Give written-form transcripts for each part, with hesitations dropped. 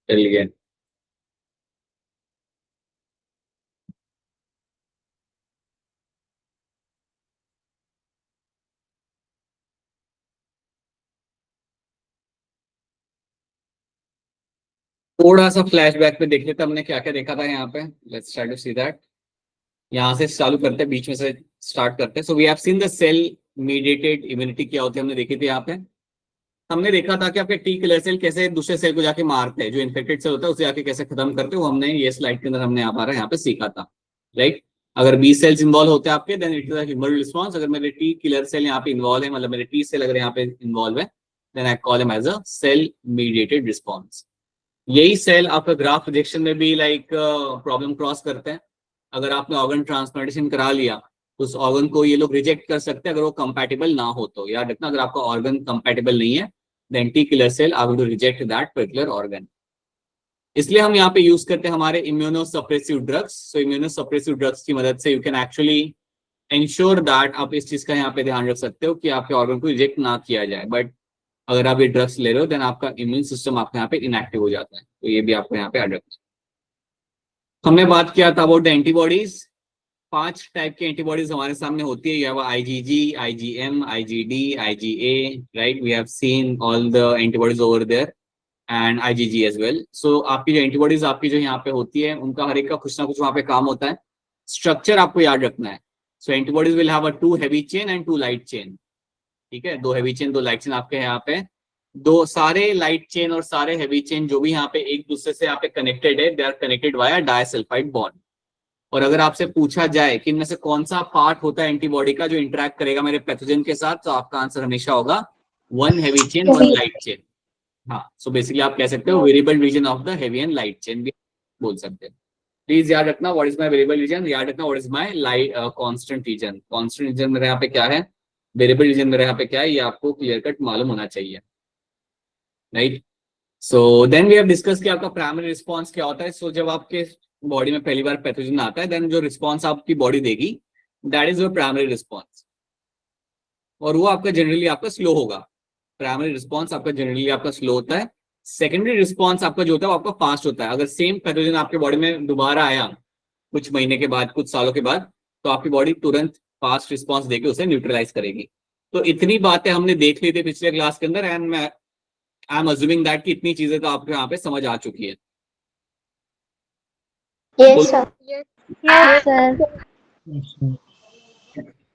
चलिए। थोड़ा सा फ्लैशबैक पे देख लेते हैं हमने क्या क्या देखा था यहाँ पे। Let's try to see that. यहाँ से चालू करते हैं, बीच में से स्टार्ट करते हैं। So we have seen the cell mediated immunity क्या होती है, हमने देखी थी यहाँ पे। हमने देखा था कि आपके टी किलर सेल कैसे दूसरे सेल को जाके मारते हैं, जो इन्फेक्टेड सेल होता है उसे जाके कैसे खत्म करते हैं, वो हमने ये स्लाइड के अंदर हमने यहाँ पे सीखा था। राइट। अगर बी सेल्स इन्वॉल्व होते हैं आपके, then it is humoral response. अगर मेरे टी किलर सेल यहाँ पे इन्वॉल्व है, मतलब मेरे टी सेल अगर यहाँ पे इन्वॉल्व है, then I call him as a cell mediated response. यही सेल आपका ग्राफ्ट प्रोजेक्शन में भी लाइक प्रॉब्लम क्रॉस करते हैं। अगर आपने ऑर्गन ट्रांसप्लांटेशन करा लिया तो उस ऑर्गन को ये लोग रिजेक्ट कर सकते हैं अगर वो कंपैटिबल ना हो। तो याद रखना, अगर आपका ऑर्गन कंपैटिबल नहीं है, then T killer cell are going to reject that particular organ. इसलिए हम यहाँ पे यूज करते हैं हमारे immunosuppressive drugs. So immunosuppressive drugs की मदद से you can actually ensure that, आप इस चीज का यहाँ पे ध्यान रख सकते हो कि आपके ऑर्गन को रिजेक्ट ना किया जाए। बट अगर आप ये ड्रग्स ले रहे हो, देन आपका इम्यून सिस्टम आपके यहाँ पे इनएक्टिव हो जाता है। तो ये भी आपको यहाँ पे याद रखना है। हमने बात किया था अबाउट द एंटीबॉडीज। 5 टाइप की एंटीबॉडीज हमारे सामने होती है। You have IgG, IgM, IgD, IgA. Right, we have seen all the antibodies over there and IgG as well. So आपकी जो एंटीबॉडीज आपकी जो यहाँ पे होती है, उनका हर एक का कुछ ना कुछ वहाँ पे काम होता है। स्ट्रक्चर आपको याद रखना है। So antibodies will have a 2 heavy chain and 2 light chain. ठीक है, 2 हेवी चेन 2 लाइट चेन आपके यहाँ पे। दो सारे लाइट चेन और सारे हेवी चेन जो भी यहाँ पे एक दूसरे से यहाँ पे कनेक्टेड है, they are connected via disulphide bond. और अगर आपसे पूछा जाए कि इनमें से कौन सा पार्ट होता है एंटीबॉडी का जो इंटरेक्ट करेगा मेरे पैथोजन के साथ, तो आपका आंसर हमेशा होगा 1 हेवी चेन 1 लाइट चेन। हाँ, सो बेसिकली आप कह सकते हो variable region of the heavy and light chain भी बोल सकते हैं। प्लीज याद रखना what is my variable region, याद रखना what is my light constant region. Constant region मेरे यहाँ पे क्या है, वेरिएबल रीजन मेरे यहाँ पे क्या है, ये आपको क्लियर कट मालूम होना चाहिए। Right. So then we have discuss कि आपका प्राइमरी रिस्पॉन्स क्या होता है। सो जब आपके बॉडी में पहली बार पैथोजन आता है, देन जो रिस्पॉन्स आपकी बॉडी देगी, that is your primary response. और वो आपका जनरली आपका स्लो होगा। प्राइमरी रिस्पॉन्स आपका जनरली आपका स्लो होता है। सेकेंडरी रिस्पॉन्स आपका जो होता है वो आपका फास्ट होता है। अगर सेम पैथोजन आपके बॉडी में दोबारा आया कुछ महीने के बाद, कुछ सालों के बाद, तो आपकी बॉडी तुरंत फास्ट रिस्पॉन्स देके उसे न्यूट्रलाइज करेगी। तो इतनी बातें हमने देख ली थी पिछले क्लास के अंदर, एंड मैं आई एम अज्यूमिंग दैट कि इतनी चीजें तो आपको यहाँ पे समझ आ चुकी है। Yes, sir. Yes, sir.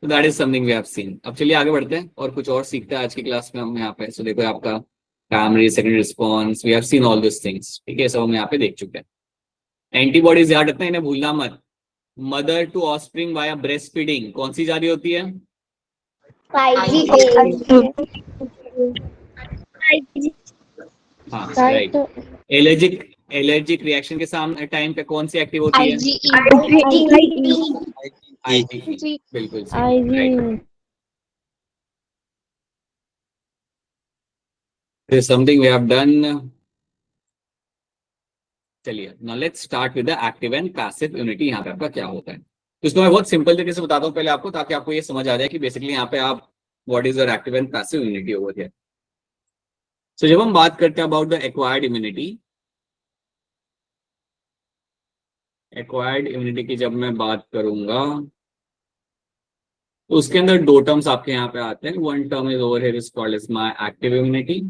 That is something we have seen. अब चलिए आगे बढ़ते हैं और कुछ और सीखते हैं आज की क्लास में हम यहाँ पे। सो देखो आपका primary secondary response, we have seen all this things. ठीक है, सब हम यहाँ पे देख चुके हैं। एंटीबॉडीज याद रखना है, इन्हें भूलना मत। Mother to offspring via breast feeding कौन सी जारी होती है? IgA. हाँ, Right. Right. Allergic allergic reaction के सामने टाइम पे कौन सी एक्टिव होती है? IgE. आईजीई, बिल्कुल सही। Right, IgE. This is something we have done. चलिए, now let's start with the active and passive immunity. यहाँ पे आपका क्या होता है, तो इसको मैं बहुत सिंपल तरीके से बताता हूँ पहले आपको, ताकि आपको ये समझ आ जाए कि बेसिकली यहाँ पे आप what is your active and passive immunity over here. So जब हम बात करते हैं about the acquired immunity, acquired immunity की जब मैं बात करूंगा, तो उसके अंदर 2 टर्म्स आपके यहाँ पे आते हैं। One term is over here is called as my active immunity,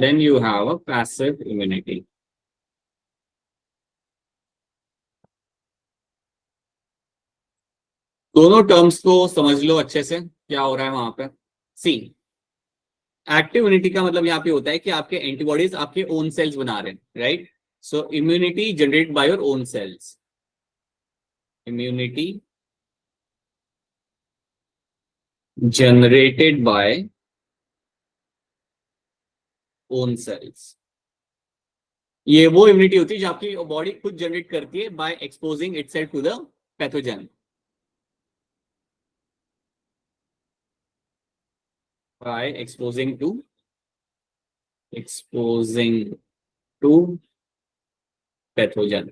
then you have a passive immunity. दोनों टर्म्स को समझ लो अच्छे से क्या हो रहा है वहां पे। सी, एक्टिव इम्यूनिटी का मतलब यहाँ पे होता है कि आपके एंटीबॉडीज आपके ओन सेल्स बना रहे हैं। Right. So immunity generate by your own cells, immunity generated by own cells. ये वो इम्यूनिटी होती है जो आपकी बॉडी खुद जनरेट करती है by exposing itself to the pathogen. By exposing to pathogen.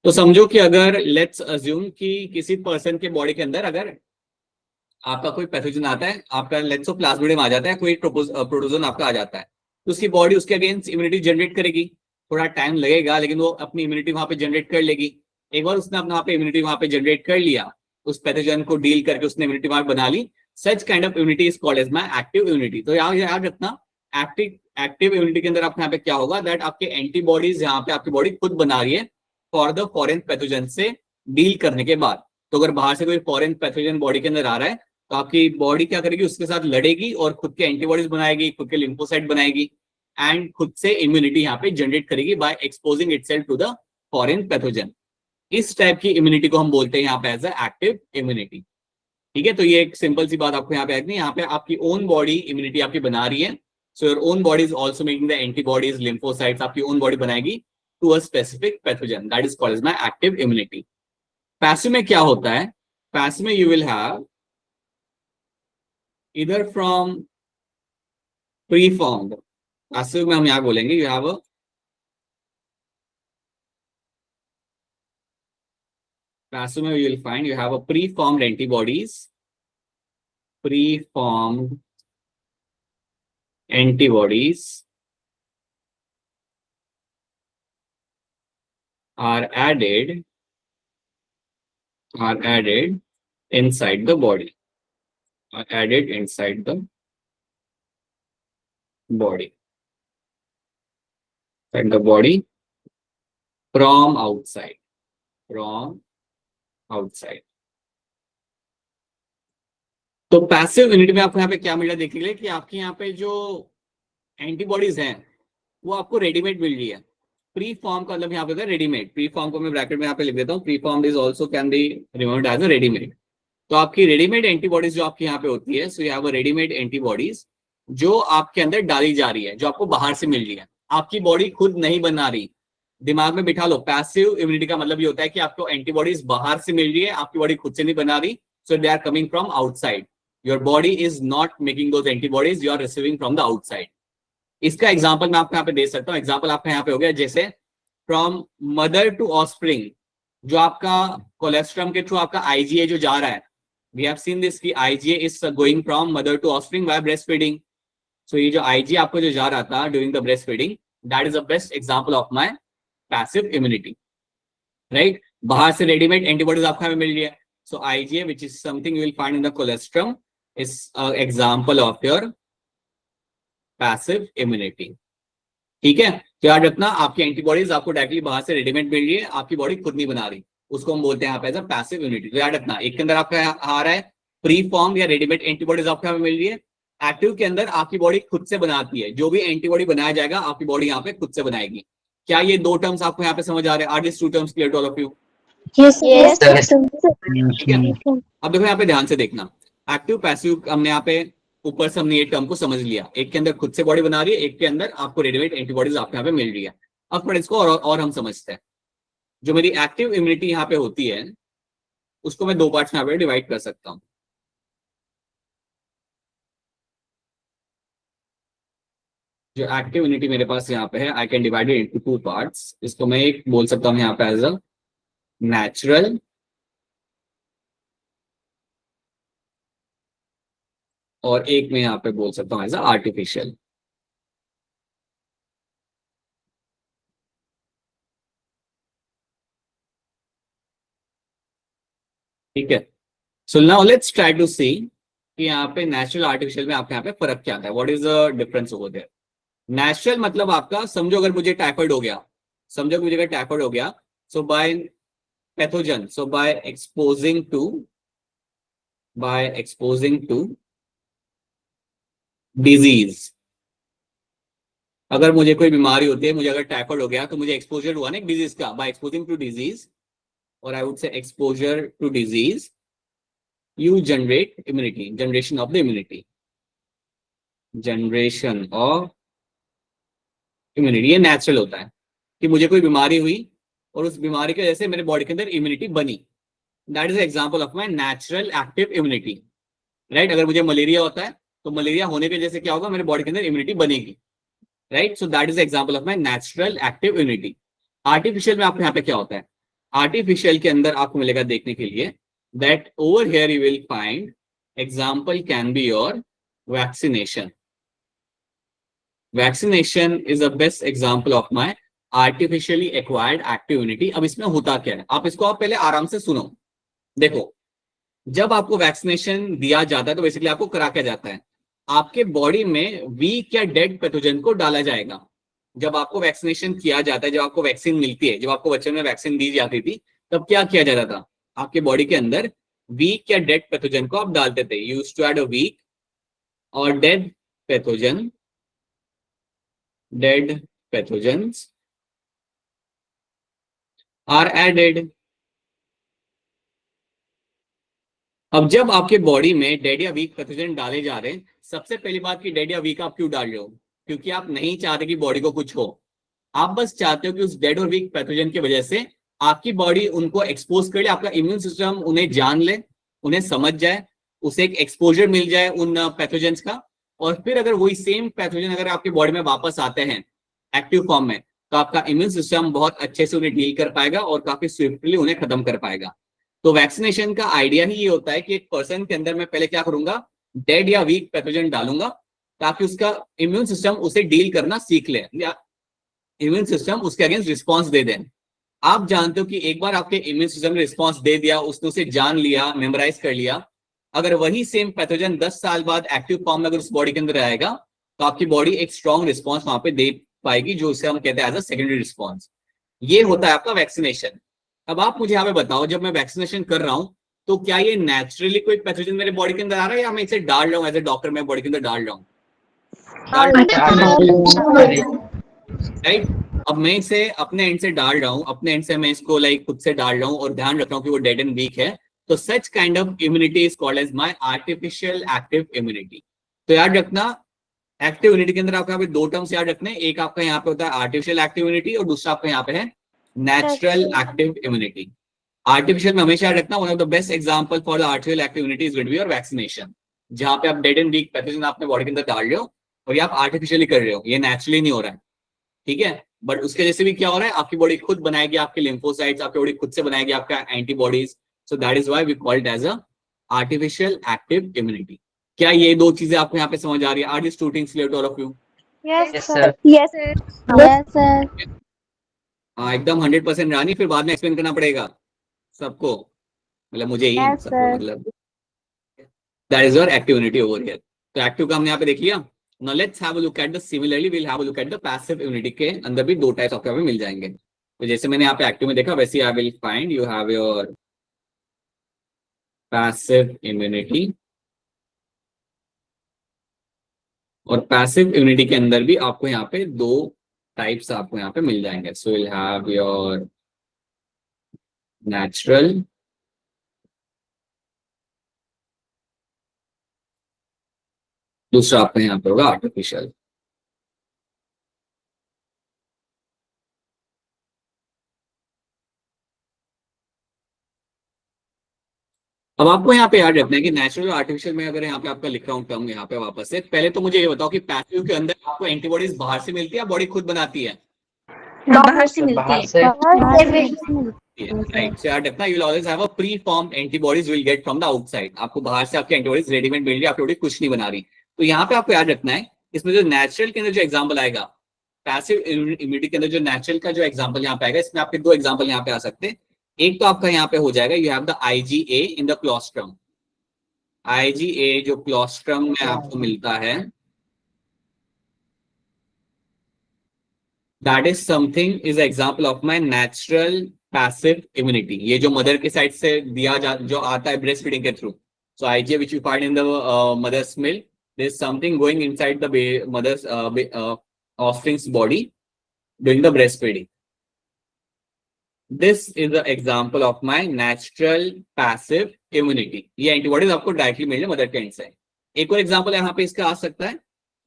तो समझो कि अगर लेट्स अज्यूम कि किसी पर्सन के बॉडी के अंदर अगर आपका कोई पैथोजन आता है, आपका लेट्स सो प्लाज्मोडियम आ जाता है, कोई प्रोटोजन आपका आ जाता है, तो उसकी बॉडी उसके अगेंस्ट इम्यूनिटी जनरेट करेगी। थोड़ा टाइम लगेगा लेकिन वो अपनी इम्यूनिटी वहां पे जनरेट कर लेगी। एक बार उसने अपना वहां पे इम्यूनिटी वहां पे जनरेट कर लिया, उस पैथोजन को डील करके उसने इम्यूनिटी वहां बना ली, such kind of immunity is called as my active immunity. तो यहाँ याद रखना, एक्टिव इम्यूनिटी के अंदर आपके यहाँ पे क्या होगा, दैट आपके एंटीबॉडीज यहाँ पे आपकी बॉडी खुद बना रही है फॉर द फॉरेन पैथोजन से डील करने के बाद। तो अगर बाहर से कोई फॉरेन पैथोजन बॉडी के अंदर आ रहा है तो आपकी बॉडी क्या करेगी, उसके साथ लड़ेगी और खुद के एंटीबॉडीज बनाएगी, खुद के लिम्फोसाइट बनाएगी एंड खुद से इम्यूनिटी यहाँ पे जनरेट करेगी by exposing itself to the foreign pathogen. इस टाइप की इम्यूनिटी को हम बोलते हैं यहाँ पे एज अ एक्टिव इम्यूनिटी। ठीक है, तो ये एक सिंपल सी बात आपको यहाँ पे रखनी है। यहाँ पे आपकी ओन बॉडी इम्यूनिटी आपकी बना रही है, so your own body is also making the antibodies, lymphocytes, आपकी ओन बॉडी बनाएगी to a specific pathogen, that is called as my active immunity. Passive में क्या होता है, पैसिव में you will have either from preformed, passive में हम यहाँ बोलेंगे you have a passive में you will find you have a preformed antibodies are added inside the body, are added inside the body, inside the body from outside, तो passive immunity में आपको यहाँ पे क्या मिल रहा है देखने के लिए कि आपके यहाँ पे जो एंटीबॉडीज हैं वो आपको रेडीमेड मिल रही है। प्री फॉर्म का मतलब यहाँ पे रेडीमेड, प्री फॉर्म को मैं ब्रैकेट में यहाँ पे लिख देता हूँ, pre form is also can be remembered as a readymade. तो आपकी रेडीमेड एंटीबॉडीज जो आपके यहाँ पे होती है, so you have a readymade antibodies जो आपके अंदर डाली जा रही है, जो आपको बाहर से मिल रही है, आपकी बॉडी खुद नहीं बना रही। दिमाग में बिठा लो, पैसिव इम्यूनिटी का मतलब ये होता है कि आपको एंटीबॉडीज बाहर से मिल रही है, आपकी बॉडी खुद से नहीं बना रही, so they are coming from outside. Your body is not making those antibodies, you are receiving from the outside. इसका एग्जाम्पल मैं आपको यहाँ पे दे सकता हूँ। एग्जाम्पल आपका यहाँ पे हो गया जैसे फ्रॉम मदर टू ऑस्प्रिंग, जो आपका कोलेस्ट्रम के थ्रू आपका आईजीए जो जा रहा है, वी हैव सीन दिस कि IgA is going from mother to offspring by breast feeding. So ये जो आईजीए आपको जो जा रहा था during the breast feeding, that is the best example of my passive immunity, right. बाहर से रेडीमेड एंटीबॉडीज आपको हमें मिल रही है, so IgA which is something you will find in the colostrum is example of your passive immunity. ठीक है, तो याद रखना, आपकी एंटीबॉडीज आपको डायरेक्टली बाहर से रेडीमेड मिल रही है, आपकी बॉडी खुद नहीं बना रही, उसको हम बोलते हैं यहाँ पे एज अ पैसिव इम्यूनिटी। तो याद रखना, एक के अंदर आपका आ रहा है प्री फॉर्म या रेडीमेड एंटीबॉडीज आपको यहाँ पे मिल रही है, एक्टिव के अंदर आपकी बॉडी खुद से बनाती है, जो भी एंटीबॉडी बनाया जाएगा आपकी बॉडी यहाँ पे खुद से बनाएगी। क्या ये दो टर्म्स आपको यहाँ पे समझ आ रहे हैं? Are this two terms clear to all of you? Yes, ठीक है, अब देखो यहाँ पे ध्यान से देखना, एक्टिव पैसिव हमने यहाँ पे ऊपर से हमने ये टर्म को समझ लिया, एक के अंदर खुद से बॉडी बना रही है, एक के अंदर आपको रेडीमेड एंटीबॉडीज आपको यहाँ पे मिल रही है। अब पर इसको और हम समझते हैं। जो मेरी एक्टिव इम्यूनिटी यहाँ पे होती है उसको मैं दो पार्ट्स में यहाँ पे डिवाइड कर सकता हूँ। जो एक्टिव इम्यूनिटी मेरे पास यहाँ पे है, I can divide it into two parts. इसको मैं एक बोल सकता हूँ यहाँ पे एज अ नेचुरल और एक मैं यहाँ पे बोल सकता हूँ एज अ आर्टिफिशियल। ठीक है, so now let's try to see कि यहाँ पे नेचुरल आर्टिफिशियल में आपके यहाँ पे फर्क क्या आता है, what is the difference over there. Natural मतलब आपका, समझो अगर मुझे टाइफाइड हो गया, समझो कि मुझे अगर टाइफाइड हो गया, so by pathogen, so by exposing to disease, अगर मुझे कोई बीमारी होती है, मुझे अगर टाइफाइड हो गया तो मुझे एक्सपोजर हुआ ना एक डिजीज का, बाय एक्सपोजिंग टू डिजीज, और I would say exposure to disease, you generate immunity, generation of the immunity, generation of immunity. ये नेचुरल होता है कि मुझे कोई बीमारी हुई और उस बीमारी की वजह से मेरे बॉडी के अंदर इम्यूनिटी बनी, that is example of my natural active immunity, right. अगर मुझे मलेरिया होता है तो मलेरिया होने की वजह से क्या होगा, मेरे बॉडी के अंदर इम्यूनिटी बनेगी, right. So that is example of my natural active immunity. Artificial में आपको यहाँ पे क्या होता है, आर्टिफिशियल के अंदर आपको मिलेगा देखने के लिए that over here you will find example can be your vaccination. Vaccination is the best example of my artificially acquired active immunity. अब इसमें होता क्या है, आप पहले आराम से सुनो। देखो, जब आपको वैक्सीनेशन दिया जाता है तो बेसिकली आपको करा क्या जाता है, आपके बॉडी में वीक या डेड पैथोजन को डाला जाएगा। जब आपको वैक्सीनेशन किया जाता है, जब आपको वैक्सीन मिलती है, जब आपको बच्चों में वैक्सीन दी जाती थी, तब क्या किया जाता था, आपके बॉडी के अंदर वीक या डेड पैथोजन को आप डालते थे। Used to add a weak और dead pathogen, dead pathogens are added. अब जब आपके बॉडी में डेड या वीक पैथोजन डाले जा रहे हैं, सबसे पहली बात कि डेड या वीक आप क्यों डाल रहे हो, क्योंकि आप नहीं चाहते कि बॉडी को कुछ हो। आप बस चाहते हो कि उस डेड और वीक पैथोजन की वजह से आपकी बॉडी उनको एक्सपोज कर ले, आपका इम्यून सिस्टम उन्हें जान ले, उन्हें समझ जाए, उसे एक एक्सपोजर मिल जाए उन पैथोजेंस का। और फिर अगर वही सेम पैथोजन अगर आपकी बॉडी में वापस आते हैं एक्टिव फॉर्म में, तो आपका इम्यून सिस्टम बहुत अच्छे से उन्हें डील कर पाएगा और काफी स्विफ्टली उन्हें खत्म कर पाएगा। तो वैक्सीनेशन का आइडिया ही ये होता है कि एक पर्सन के अंदर मैं पहले क्या करूंगा, डेड या वीक पैथोजन डालूंगा, ताकि उसका इम्यून सिस्टम उसे डील करना सीख ले, या इम्यून सिस्टम उसके अगेंस्ट रिस्पॉन्स दे दे। आप जानते हो कि एक बार आपके इम्यून सिस्टम ने रिस्पॉन्स दे दिया, उसने उसे जान लिया, मेमोराइज कर लिया, अगर वही सेम पैथोजन 10 साल बाद एक्टिव फॉर्म में अगर उस बॉडी के अंदर आएगा, तो आपकी बॉडी एक स्ट्रॉन्ग रिस्पॉन्स वहां पे दे पाएगी, जो उसे हम कहते हैं एज अ सेकेंडरी रिस्पॉन्स। ये होता है आपका वैक्सीनेशन। अब आप मुझे यहाँ पे बताओ, जब मैं वैक्सीनेशन कर रहा हूं, तो क्या ये नेचुरली कोई पैथोजन मेरे बॉडी के अंदर आ रहा है, या मैं इसे डाल रहा हूँ एज ए डॉक्टर, मैं बॉडी के अंदर डाल रहा हूँ, राइट। अब मैं इसे अपने एंड से डाल रहा हूँ, अपने एंड से मैं इसको लाइक खुद से डाल रहा हूँ और ध्यान रख रहा हूँ कि वो डेड एंड वीक है। तो such kind of immunity is called as my artificial active immunity. तो याद रखना, एक्टिव इम्यूनिटी के अंदर आपको यहाँ पे दो टर्म्स याद रखने, एक आपका यहाँ पे होता है आर्टिफिशियल एक्टिव इम्यूनिटी और दूसरा आपका यहाँ पे है नेचुरल एक्टिव इम्यूनिटी। आर्टिफिशियल में हमेशा याद रखना, one of the best example for the artificial active immunity is going to be your vaccination, जहां पे आप डेड एंड वीक पैथोजन अपने बॉडी के अंदर डाल रहे हो और ये आप आर्टिफिशियली कर रहे हो, ये नेचुरली नहीं हो रहा है, ठीक है। बट उसके जैसे भी क्या हो रहा है, आपकी बॉडी खुद बनाएगी आपके लिम्फोसाइट्स, आपकी बॉडी खुद से बनाएगी आपका antibodies. So that is why we call it as a artificial active immunity. क्या ये दो चीजें आपको यहाँ पे समझ आ रही है? Are this two things clear to all of you? Yes, sir. Yes, sir. Yes, sir. हाँ एकदम 100% रानी, फिर बाद में एक्सप्लेन करना पड़ेगा सबको, मतलब मुझे ही Yes, सबको, sir. मतलब that is your active immunity over here. तो एक्टिव का हमने यहाँ पे देख लिया। Now let's have a look at the similarly will have a look at the passive immunity के अंदर भी दो टाइप्स आपको यहाँ पे मिल जाएंगे। तो जैसे मैंने यहाँ पे एक्टिव में देखा, वैसे I will find you have your passive immunity. और पैसिव इम्यूनिटी के अंदर भी आपको यहाँ पे दो टाइप्स आपको यहाँ पे मिल जाएंगे। So will have your natural दूसरा आपका यहाँ पे होगा आर्टिफिशियल। अब आपको यहाँ पे याद रखना है कि नेचुरल और आर्टिफिशियल में अगर यहाँ पे आपका लिख रहा हूँ टर्म यहाँ पे वापस से, पहले तो मुझे ये बताओ कि पैसिव के अंदर आपको एंटीबॉडीज बाहर से मिलती है या बॉडी खुद बनाती है? बाहर से मिलती है। राइट, सो याद रखना, you will always have a pre formed antibodies will get from the outside. आपको बाहर से आपकी एंटीबॉडीज रेडीमेड मिल रही है, आपकी बॉडी कुछ नहीं बना रही। तो यहाँ पे आपको याद रखना है, इसमें जो नेचुरल के अंदर जो एग्जाम्पल आएगा, पैसिव इम्यूनिटी के अंदर जो नेचुरल का जो एग्जाम्पल यहाँ पे आएगा, इसमें आपके दो एग्जाम्पल यहाँ पे आ सकते हैं। एक तो आपका यहाँ पे हो जाएगा, you have the IgA in the colostrum. IgA जो क्लोस्ट्रम में आपको मिलता है, that is something is example of my natural passive immunity. ये जो मदर के साइड से दिया जा जो आता है ब्रेस्ट फीडिंग के थ्रू। So IgA which you find in the mother's milk, there is something going inside the mother's offspring's body during the breastfeeding. This is the example of my natural passive immunity. ये antibodies आपको directly मिल जाए mother के and से। एक और example यहाँ पे इसका आ सकता है,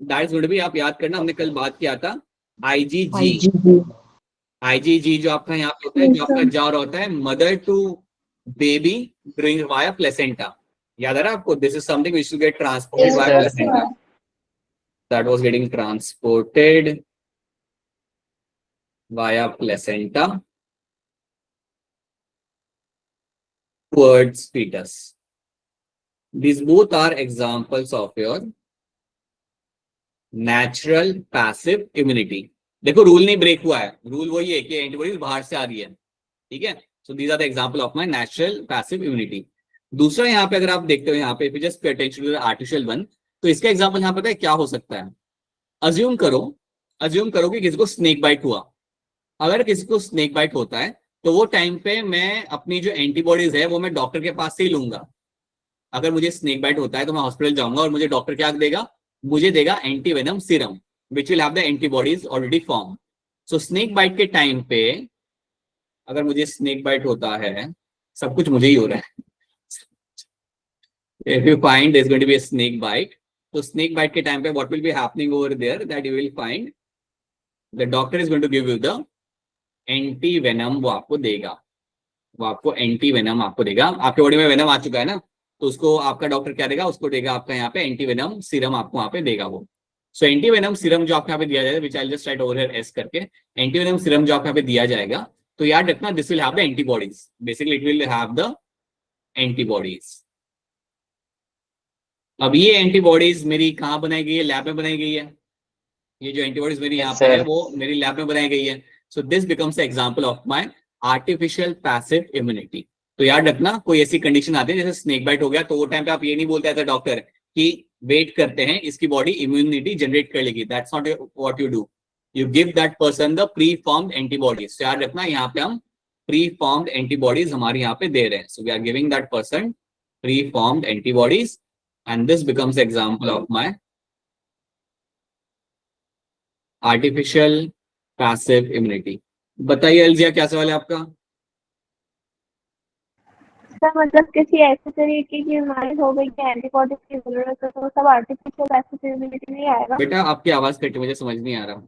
दैट इज भी आप याद करना, हमने कल बात किया था IgG। IgG जो आपका यहाँ पे होता है, जो आपका जार होता है mother to baby during via placenta. याद है ना आपको, this is something which to get transported Yes, by sir. Placenta, that was getting transported via placenta towards fetus. These both are examples of your natural passive immunity. देखो rule नहीं break हुआ है, rule वही है कि antibodies बाहर से आ रही है, ठीक है. So these are the example of my natural passive immunity. दूसरा यहाँ पे अगर आप देखते हो, यहाँ पे if you just pay attention to the artificial one, तो इसका एग्जांपल यहाँ पता है क्या हो सकता है. अज्यूम करो कि किसी को स्नेक बाइट हुआ. अगर किसी को स्नेक बाइट होता है तो वो टाइम पे मैं अपनी जो एंटीबॉडीज है वो मैं डॉक्टर के पास से ही लूंगा. अगर मुझे स्नेक बाइट होता है तो मैं हॉस्पिटल जाऊंगा और मुझे डॉक्टर क्या देगा, मुझे देगा anti venom serum which will have the antibodies already form. So snake bite के टाइम पे अगर मुझे स्नेक बाइट होता है, सब कुछ मुझे ही हो रहा है. If you find there is going to be a snake bite, तो स्नेक बाइट के टाइम पे what will be happening over there, that you will find the doctor is going to give you the anti venom. वो आपको देगा, वो आपको anti venom आपको देगा. आपके बॉडी में वेनम आ चुका है ना, तो उसको आपका डॉक्टर क्या देगा, उसको देगा आपका यहाँ पे एंटी वेनम सीरम आपको वहाँ पे देगा वो. सो एंटी वेनम सीरम जो आपको यहाँ पे दिया जाएगा, which I just write over here S करके, एंटी वेनम सीरम जो आपको यहाँ पे दिया जाएगा, तो याद रखना this will have the antibodies. Basically it will have the antibodies. अब ये एंटीबॉडीज मेरी कहाँ बनाई गई है, लैब में बनाई गई है. ये जो एंटीबॉडीज मेरी यहाँ पे है वो मेरी लैब में बनाई गई है. So this becomes example of my artificial passive immunity. तो याद रखना कोई ऐसी कंडीशन आती है जैसे स्नेक बाइट हो गया, तो वो टाइम पे आप ये नहीं बोलते एज अ डॉक्टर कि वेट करते हैं इसकी बॉडी इम्यूनिटी जनरेट कर लेगी. That's not what you do. You give that person the pre formed antibodies. याद रखना यहाँ पे हम प्री फॉर्म्ड एंटीबॉडीज हमारे यहाँ पे दे रहे हैं. So we are giving that person pre formed antibodies and this becomes example of my artificial passive immunity. बताइए एल्जिया क्या सवाल है आपका. सर मतलब किसी ऐसे तरीके की बीमारी हो गई कि एंटीबॉडीज की जरूरत है तो सब आर्टिफिशियल ऐसी इम्यूनिटी नहीं आएगा. बेटा आपकी आवाज कटी, मुझे समझ नहीं आ रहा.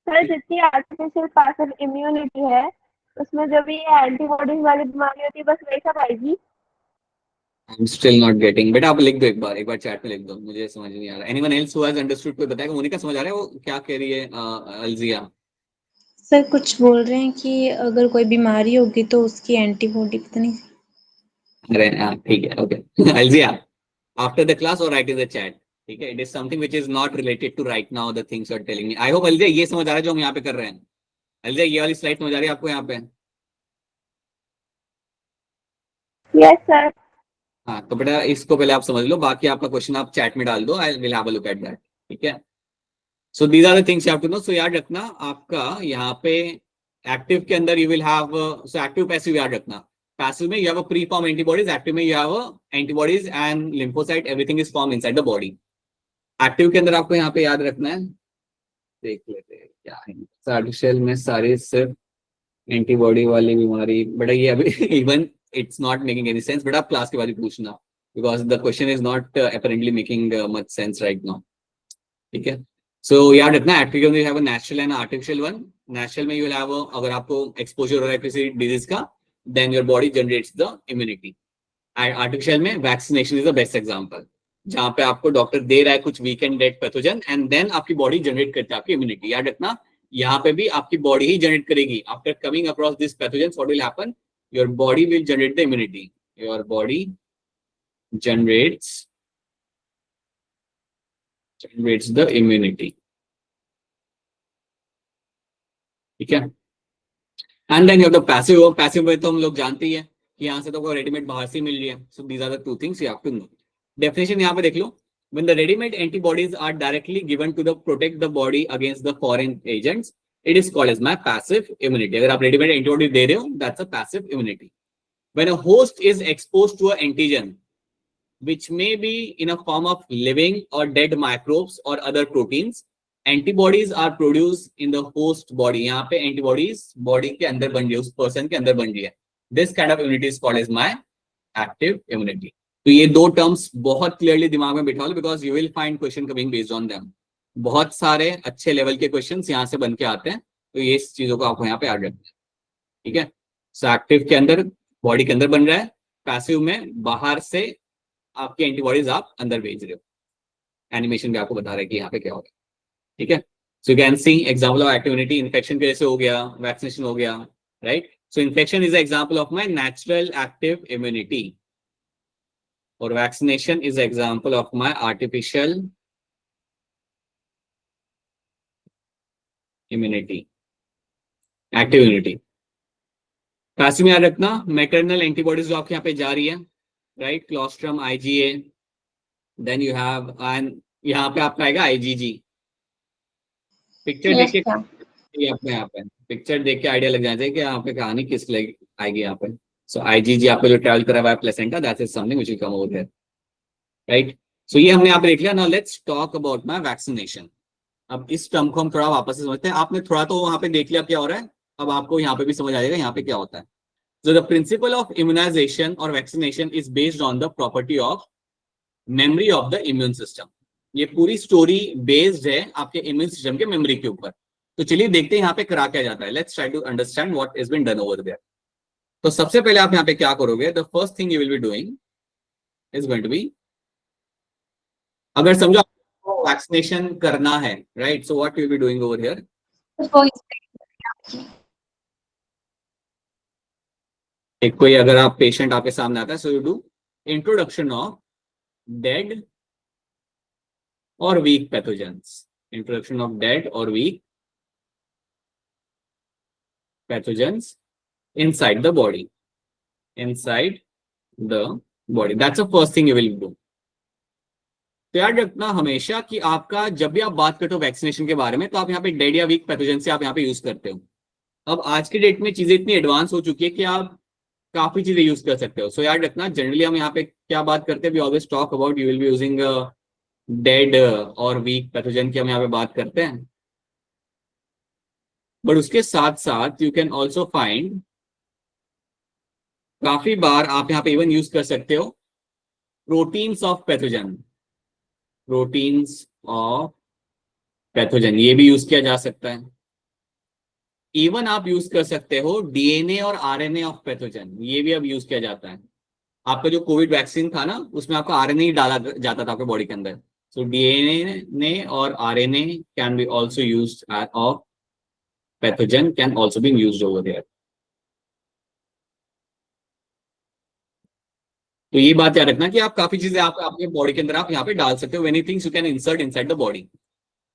सर जितनी आर्टिफिशियल पैसिव इम्यूनिटी है उसमें जब ये एंटीबॉडीज वाली बीमारी होती है बस वही सब आएगी. I am still not getting. बेटा आप लिख दो, एक बार चैट में लिख दो, मुझे समझ नहीं आ रहा. Anyone else who has understood, कोई बताएगा. मोनिका समझ आ रहा है वो क्या कह रही है एल्जिया. सर कुछ बोल रहे हैं कि अगर कोई बीमारी होगी तो उसकी एंटीबॉडी पता नहीं. अरे ठीक है, okay. Aljiya after the class or write in the chat, ठीक है. It is something which is not related to right now the things you are telling me. I hope Aljiya ये समझ आ रहा है जो हम यहाँ पे कर रहे हैं. एल्जिया ये वाली स्लाइड समझ आ रही है आपको यहाँ पे. Yes sir. हाँ तो बेटा इसको पहले आप समझ लो, बाकी आपका क्वेश्चन आप चैट में डाल दो. I will have a look at that, ठीक है. So these are the things you have to know. So याद रखना आपका यहाँ पे एक्टिव के अंदर you will have, so active passive याद रखना. पैसिव में you have a pre form antibodies, active में you have antibodies and lymphocyte, everything is form inside the body. Active के अंदर आपको यहाँ पे याद रखना है, देख लेते हैं क्या है. आर्टिफिशियल में सारी सिर्फ एंटीबॉडी वाली बीमारी. बेटा ये अभी even it's not making any sense. बेटा आप क्लास के बाद ही पूछना, because the question is not apparently making much sense right now, ठीक है. सो याद रखना एक्टिव में you have a natural and artificial one. Natural में यू विल हैव अगर आपको एक्सपोजर हो रहा है किसी डिजीज का, then your body generates the immunity. Artificial में vaccination is the best example, जहां पे आपको डॉक्टर दे रहा है कुछ weak and dead pathogen and then आपकी बॉडी जनरेट करती है आपकी इम्यूनिटी. याद रखना यहाँ पे भी आपकी बॉडी ही जनरेट करेगी. After coming across this pathogen what will happen, your body will generate the immunity. Your body generates the immunity, ठीक है. And then you have the passive. Passive में तो हम लोग जानते ही है कि यहाँ से तो कोई रेडीमेड बाहर से मिल रही है. So these are the two things you have to know. Definition यहाँ पे देख लो. When the ready-made antibodies are directly given to the protect the body against the foreign agents, it is called as my passive immunity. अगर आप ready-made antibody दे रहे हो, that's a passive immunity. When a host is exposed to an antigen, which may be in a form of living or dead microbes or other proteins, antibodies are produced in the host body. यहाँ पे antibodies body के अंदर बन रही है, उस person के अंदर बन रही है. This kind of immunity is called as my active immunity. तो ये दो टर्म्स बहुत क्लियरली दिमाग में बिठा लो, because you will find question coming based on them. बहुत सारे अच्छे लेवल के क्वेश्चंस यहाँ से बन के आते हैं, तो ये चीजों को आपको यहाँ पे याद रखना है, ठीक है. सो एक्टिव के अंदर बॉडी के अंदर बन रहा है, पैसिव में बाहर से आपकी एंटीबॉडीज आप अंदर भेज रहे हो। एनिमेशन भी आपको बता रहा है कि यहाँ पे क्या हो रहा है, ठीक है। So you can see example of active immunity, infection की वजह से हो गया, वैक्सीनेशन हो गया, right. So infection is example of my natural active immunity और vaccination is example of my artificial immunity, active immunity. Passive में याद रखना, मैटरनल एंटीबॉडीज जो आपके यहाँ पे जा रही है, right, colostrum, IgA, then you have and यहाँ पे आपका आएगा आईजीजी। पिक्चर Yes, देख के sir. ये आपका यहाँ पे पिक्चर देख के आइडिया लग जाना चाहिए कि यहाँ पे कहानी किस लिए आएगी यहाँ पे। सो आईजीजी आपका जो ट्रैवल करा हुआ है placenta, that is something which will come over here, right. So ये हमने यहाँ पे देख लिया। Now let's talk about my vaccination. अब इस टर्म को हम थोड़ा वापस से समझते हैं। आपने थोड़ा तो वहां पे देख लिया क्या हो रहा है, अब आपको यहाँ पे भी समझ आ जाएगा यहाँ पे क्या होता है। So the principle of immunization or vaccination is based on the property of memory of the immune system. ये पूरी स्टोरी बेस्ड है आपके इम्यून सिस्टम के मेमोरी के ऊपर। तो चलिए देखते हैं यहाँ पे करा क्या जाता है। Let's try to understand what is been done over there. तो सबसे पहले आप यहाँ पे क्या करोगे, the first thing you will be doing is going to be, अगर समझो आपको वैक्सीनेशन करना है, right, so what you will be doing over here. एक कोई अगर आप पेशेंट आपके सामने आता है, so you do introduction of dead और weak pathogens, introduction of dead और weak pathogens inside the body, inside the body, that's the first thing you will do. तो याद रखना हमेशा कि आपका जब भी आप बात करते हो वैक्सीनेशन के बारे में, तो आप यहाँ पे डेड या वीक पैथोजेन से आप यहाँ पे यूज करते हो। अब आज की डेट में चीजें इतनी एडवांस हो चुकी है कि आप काफी चीजें यूज कर सकते हो। सो याद रखना जनरली हम यहाँ पे क्या बात करते हैं, we always talk about you will be using dead और वीक पैथोजन की हम यहाँ पे बात करते हैं। बट उसके साथ साथ यू कैन ऑल्सो फाइंड, काफी बार आप यहाँ पे इवन यूज कर सकते हो proteins of pathogen, proteins of pathogen, ये भी यूज किया जा सकता है। इवन आप यूज कर सकते हो डीएनए और आरएनए ऑफ पैथोजन, ये भी अब यूज किया जाता है। आपका जो कोविड वैक्सीन था ना, उसमें आपका आरएनए ही डाला जाता था आपके बॉडी के अंदर। सो डीएनए और RNA can be also used of pathogen, can also be used over there. तो ये बात याद रखना कि आप काफी चीजें आप अपने बॉडी के अंदर आप यहाँ पे डाल सकते हो, any things you can insert inside the body.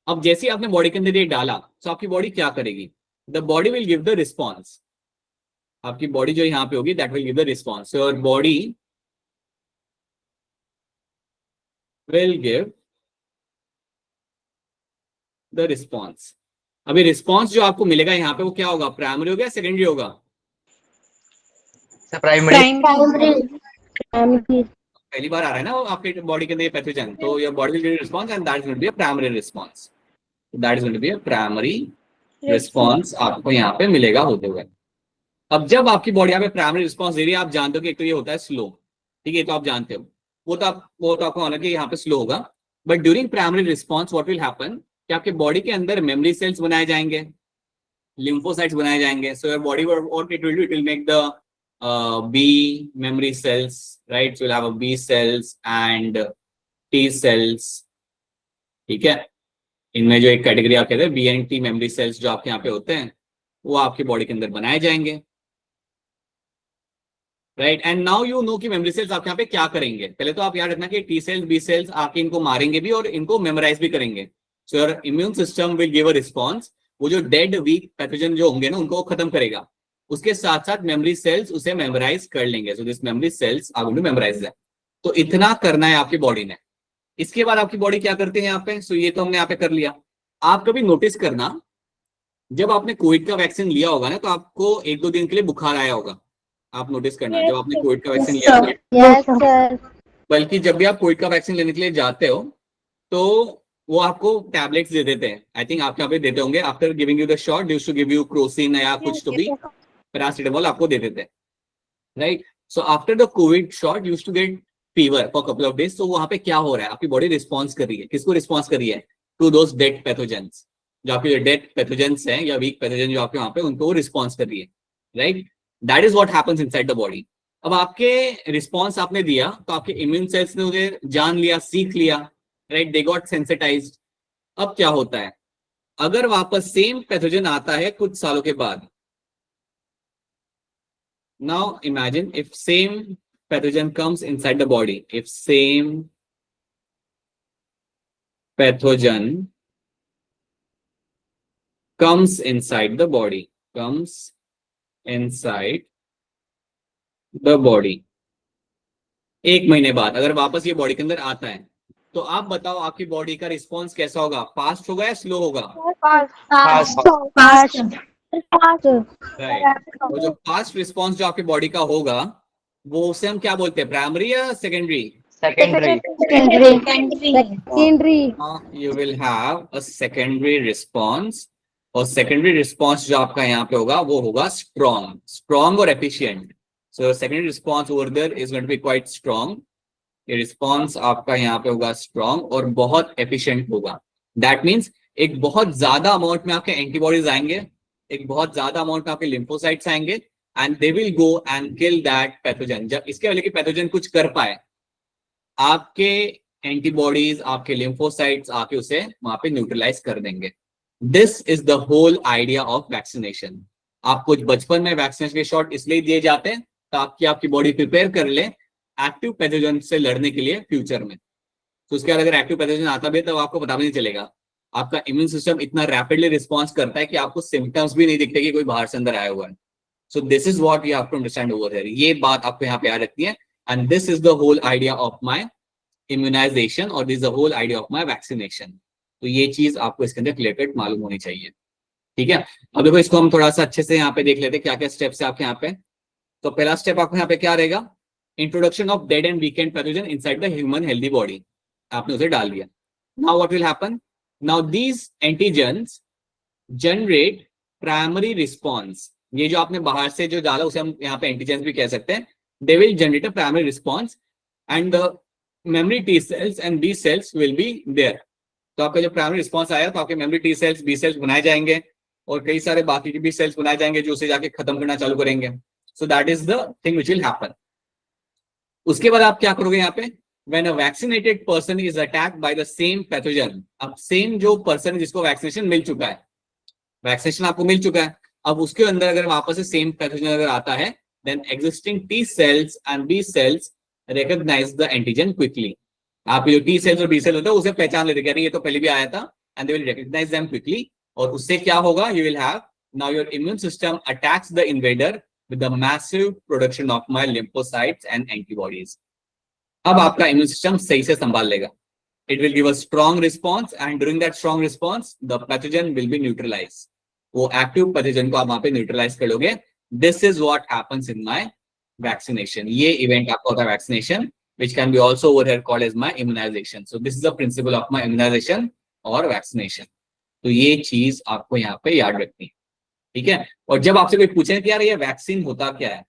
अब जैसे ही आपने बॉडी के अंदर ये डाला, तो आपकी बॉडी क्या करेगी, the body will give the response. आपकी बॉडी जो यहाँ पे होगी that will give the response. Your body will give the response. अभी रिस्पॉन्स जो आपको मिलेगा यहाँ पे वो क्या होगा, प्राइमरी होगा या सेकेंडरी होगा? पहली बार आ रहा है ना वो आपके बॉडी के अंदर पैथोजन, तो your body will give response and that is going to be a primary response. That is going to be a primary response आपको यहाँ पे मिलेगा होते हुए। अब जब आपकी बॉडी यहाँ पे प्राइमरी रिस्पॉन्स दे रही है, आप जानते हो कि एक तो ये होता है स्लो, ठीक है, तो आप जानते हो वो तो आपको होना कि यहाँ पे स्लो होगा। But during primary response what will happen कि आपके बॉडी के अंदर मेमोरी सेल्स बनाए जाएंगे, लिम्फोसाइट्स बनाए जाएंगे। So your body what it will make the B memory cells, right? So you'll have a B cells and T cells, ठीक है। इनमें जो एक कैटेगरी आप कहते हैं B and T memory cells जो आपके यहाँ पे होते हैं, वो आपकी बॉडी के अंदर बनाए जाएंगे, right. And now you know कि मेमोरी सेल्स आपके यहाँ पे क्या करेंगे। पहले तो आप याद रखना कि टी सेल्स बी सेल्स आके इनको मारेंगे भी और इनको मेमोराइज भी करेंगे। So your immune system will give a response. वो जो डेड वीक पैथोजन जो होंगे ना, उनको खत्म करेगा। उसके साथ साथ मेमोरी सेल्स उसे मेमोराइज कर लेंगे। So this memory cells are going to memorise that. तो इतना करना है आपकी बॉडी ने। इसके बाद आपकी बॉडी क्या करती है यहाँ पे, सो ये तो हमने यहाँ पे कर लिया। आप कभी नोटिस करना, जब आपने कोविड का वैक्सीन लिया होगा ना, तो आपको 1-2 दिन के लिए बुखार आया होगा। आप नोटिस करना, जब आपने कोविड का वैक्सीन लिया होगा, बल्कि जब भी आप कोविड का वैक्सीन लेने के लिए जाते हो तो वो आपको टैबलेट्स दे देते हैं। आई थिंक आपके यहाँ पे देते होंगे। After giving you the shot they used to give you Crocin या कुछ तो भी पैरासिटामोल आपको दे देते हैं, right. So after the COVID shot used to get fever for couple of days. तो वहां पे क्या हो रहा है, आपकी बॉडी रिस्पॉन्स कर रही है। किसको रिस्पॉन्स कर रही है? To those dead pathogens. जो आपके डेड पैथोजेंस हैं या वीक पैथोजन जो आपके वहां पे, उनको रिस्पॉन्स कर रही है, right. That is what happens inside the body. अब आपके रिस्पॉन्स आपने दिया तो आपके इम्यून सेल्स ने उन्हें जान लिया, सीख लिया, राइट, दे गॉट सेंसिटाइज्ड। अब क्या होता है, अगर वापस सेम पैथोजन आता है कुछ सालों के बाद, now imagine if same pathogen comes inside the body, if same pathogen comes inside the body, comes inside the body, 1 महीने बाद अगर वापस ये बॉडी के अंदर आता है, तो आप बताओ आपकी बॉडी का रिस्पॉन्स कैसा होगा, फास्ट होगा या स्लो होगा? राइट, तो जो फास्ट रिस्पॉन्स जो आपकी बॉडी का होगा वो उसे हम क्या बोलते हैं, प्राइमरी या secondary? You will have a secondary response, और secondary response जो आपका यहाँ पे होगा वो होगा strong और efficient. So secondary response over there is going to be quite strong. ये response आपका यहाँ पे होगा strong और बहुत efficient होगा. That means एक बहुत ज्यादा अमाउंट में आपके एंटीबॉडीज आएंगे, एक बहुत ज्यादा अमाउंट में आपके लिम्फोसाइट्स आएंगे, and they will go and kill that pathogen. जब इसके पहले कि पैथोजन कुछ कर पाए, आपके एंटीबॉडीज, आपके लिम्फोसाइट्स आके उसे वहां पे न्यूट्रलाइज कर देंगे. This is the whole idea of vaccination. आपको बचपन में वैक्सीनेशन के शॉट इसलिए दिए जाते हैं ताकि आपकी बॉडी प्रिपेयर कर ले एक्टिव पैथोजन से लड़ने के लिए फ्यूचर में. तो उसके बाद अगर एक्टिव पैथोजन आता भी है तो आपको पता भी नहीं चलेगा. आपका इम्यून सिस्टम इतना रैपिडली रिस्पॉन्स करता है कि आपको सिम्टम्स भी नहीं दिखते कि कोई बाहर से अंदर आया हुआ है. So this is what you have to understand over here. ये बात आपको यहाँ पे याद रखनी है. And this is the whole idea of my immunization और this is the whole idea of my vaccination. तो ये चीज आपको इसके अंदर क्लियर कट मालूम होनी चाहिए. ठीक है, अब देखो इसको हम थोड़ा सा अच्छे से यहाँ पे देख लेते हैं क्या क्या स्टेप्स है आपके यहाँ पे. तो पहला स्टेप आपको यहाँ पे क्या रहेगा, introduction of dead and weekend pathogen inside the human healthy body. आपने उसे डाल दिया. Now what will happen, now these antigens generate primary response. ये जो आपने बाहर से जो डाला उसे हम यहाँ पे एंटीजेंस भी कह सकते हैं. They will generate a primary response and the memory T cells and B cells will be there. तो आपका जो प्राइमरी रिस्पॉन्स आया तो आपके memory T cells, B cells बनाए जाएंगे और कई सारे बाकी के बी सेल्स बनाए जाएंगे जो उसे जाके खत्म करना चालू करेंगे. So that is the thing which will happen. उसके बाद आप क्या करोगे यहाँ पे, when a vaccinated person is attacked by the same pathogen. अब सेम जो पर्सन है जिसको वैक्सीनेशन मिल चुका है, वैक्सीनेशन आपको मिल चुका है, अब उसके अंदर अगर वापस से सेम पैथोजन अगर आता है, then existing T cells and B cells recognize the antigen quickly. आप जो T cells और B cells होते हैं उसे पहचान लेते हैं, ये तो पहले भी आया था, and they will recognize them quickly. और उससे क्या होगा, you will have now your immune system attacks the invader with the massive production of my lymphocytes and antibodies. अब आपका इम्यून सिस्टम सही से संभाल लेगा. It will give a strong response and during that strong response the pathogen will be neutralise. वो active pathogen को आप वहां पे न्यूट्रलाइज कर लोगे. This is what happens in my vaccination. ये इवेंट आपका होता है vaccination, which can be also over here called as my immunisation. So this is the principle of my immunisation और वैक्सीनेशन. तो ये चीज आपको यहाँ पे याद रखनी है. ठीक है, और जब आपसे कोई पूछे कि यार ये वैक्सीन होता क्या है,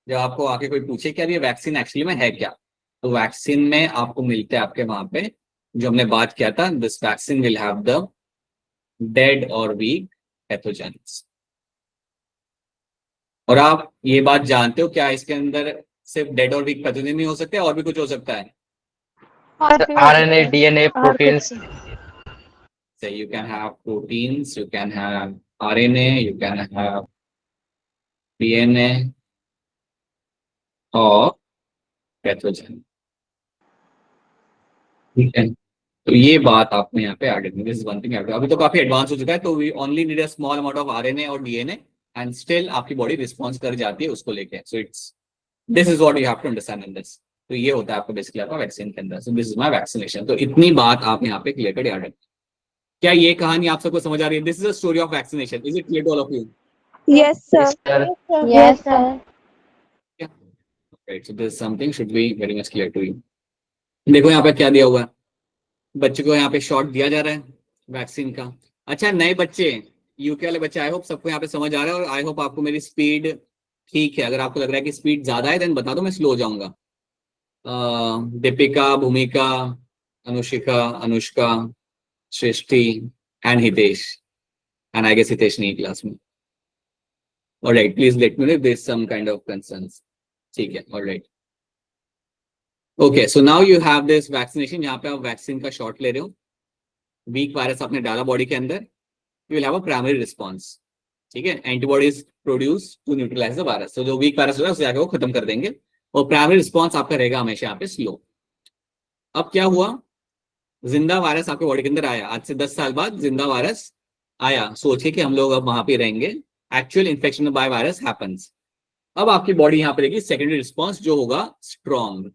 जब आपको आके कोई पूछे कि यार ये वैक्सीन एक्चुअली में है क्या, तो वैक्सीन में आपको मिलते हैं आपके वहां पे जो हमने बात किया था, this vaccine will have the dead और वीक पैथोजेंस. और आप ये बात जानते हो क्या इसके अंदर सिर्फ डेड और वीक पैथोजन ही हो सकते हैं और भी कुछ हो सकता है? RNA, DNA, proteins. So you can have proteins, you can have RNA, you can have DNA और पैथोजन. ठीक है, तो ये बात आपको यहाँ पे ऐड करनी है. This is one thing. अभी तो काफी एडवांस हो चुका है, तो we only need a small amount of RNA और डीएनए एंड स्टिल आपकी बॉडी रिस्पॉन्स कर जाती है उसको लेके. So it's this is what you have to understand in this. तो ये होता है आपको बेसिकली आपका वैक्सीन के अंदर. सो दिस इज माय वैक्सीनेशन. तो इतनी बात आप यहाँ पे क्लियर कर याद रखें. क्या ये कहानी आप सबको समझ आ रही है? This is the story of vaccination. Is it clear to all of you? Yes, sir. Yes, sir. Right, so this something should be very much clear to you. देखो यहाँ पे क्या दिया हुआ है, बच्चे को यहाँ पे शॉट दिया जा रहा है वैक्सीन का. अच्छा, नए बच्चे, यूके वाले बच्चे, आई होप सबको यहाँ पे समझ आ रहा है और आई होप आपको मेरी स्पीड ठीक है. अगर आपको लग रहा है कि स्पीड ज्यादा है देन बता दो, मैं स्लो हो जाऊंगा. Deepika, Bhumika, Anushika, Anushka, Srishti and Hitesh. And I guess Hitesh नहीं क्लास में. Alright, please let me know if there is some kind of concerns. ठीक है, alright, okay. So now you have this vaccination, यहाँ पे आप वैक्सीन का शॉट ले रहे हो, वीक वायरस आपने डाला बॉडी के अंदर, you will have a primary response. ठीक है, antibodies produce to neutralise the virus, तो जो वीक वायरस होगा उसे जाके वो खत्म कर देंगे, और प्राइमरी रिस्पॉन्स आपका रहेगा हमेशा यहाँ पे स्लो। अब क्या हुआ, जिंदा वायरस आपके बॉडी के अंदर आया, आज से 10 साल बाद जिंदा वायरस आया, सोचिए कि हम लोग अब वहां पे रहेंगे, actual infection by virus happens. अब आपकी बॉडी यहाँ पे देगी सेकेंडरी रिस्पॉन्स जो होगा strong,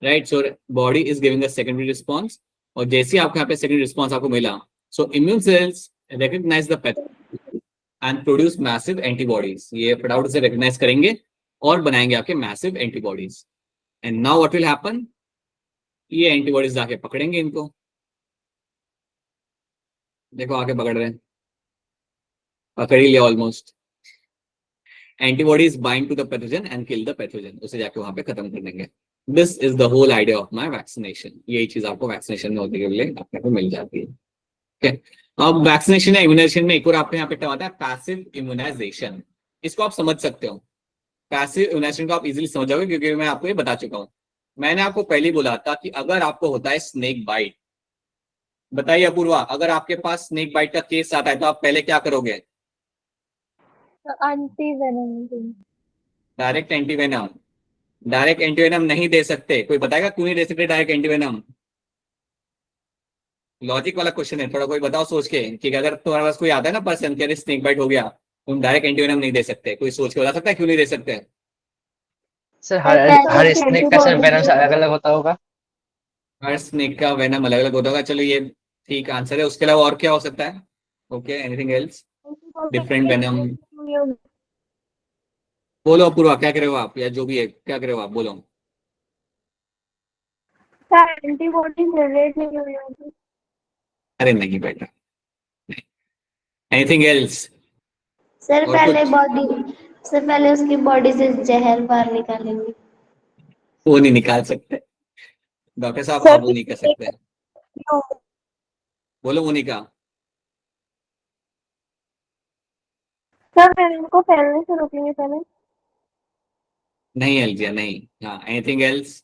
right. So body is giving a secondary response, और जैसे आपको यहाँ पे सेकेंडरी रिस्पॉन्स आपको मिला, so immune cells recognise the pathogen and produce massive antibodies, ये फटाफट से रिकॉग्नाइज करेंगे और बनाएंगे आपके massive antibodies. And now what will happen, ये एंटीबॉडीज जाके पकड़ेंगे इनको, देखो आके पकड़ रहे हैं, पकड़ ही लिया almost. Antibodies bind to the pathogen and kill the pathogen, उसे जाके वहां पे खत्म कर देंगे। This is the whole idea of my vaccination, यही चीज आपको वैक्सीनेशन में होने के लिए आपको मिल जाती है। Okay. अब वैक्सीनेशन या इम्यूनाइजेशन में एक और आपको यहाँ पे टर्म आता है पैसिव इम्यूनाइजेशन, इसको आप समझ सकते हो। पैसिव इम्यूनाइजेशन को आप इजीली समझ जाओगे क्योंकि मैं आपको ये बता चुका हूँ। मैंने आपको पहले ही बोला था कि अगर आपको होता है स्नेक बाइट, बताइए अपूर्वा, अगर आपके पास स्नेक बाइट का केस आता है तो आप पहले क्या करोगे? Antivenom. Direct antivenom. Direct antivenom नहीं दे सकते, कोई बताएगा क्यों नहीं दे सकते डायरेक्ट एंटीवेनम? लॉजिक वाला क्वेश्चन है, थोड़ा कोई बताओ सोच के कि अगर तुम्हारे पास कोई आता है ना पर्सन कि अरे स्नेक बाइट हो गया, तुम डायरेक्ट एंटीवेनम नहीं दे सकते, कोई सोच के बता सकता है क्यों नहीं दे सकते? सर हर स्नेक का सर वेनम अलग अलग होता होगा। हर स्नेक का वेनम अलग अलग होता होगा, चलो ये ठीक आंसर है। उसके अलावा और क्या हो सकता है? Okay, anything else? Different venom. बोलो अपूर्वा, क्या करे हो आप, या जो भी है क्या करे हो आप, बोलो। एंटीबॉडी जनरेट नहीं हुई होगी। अरे नहीं बेटा, एनीथिंग एल्स? सर और पहले कुछ? बॉडी सर पहले उसकी बॉडी से जहर बाहर निकालेंगे। वो नहीं निकाल सकते डॉक्टर साहब, आप वो नहीं कर सकते। बोलो मोनिका। सर मैं इनको फैलने से रोकेंगे पहले। नहीं एल्जिया नहीं। हाँ, एनीथिंग एल्स?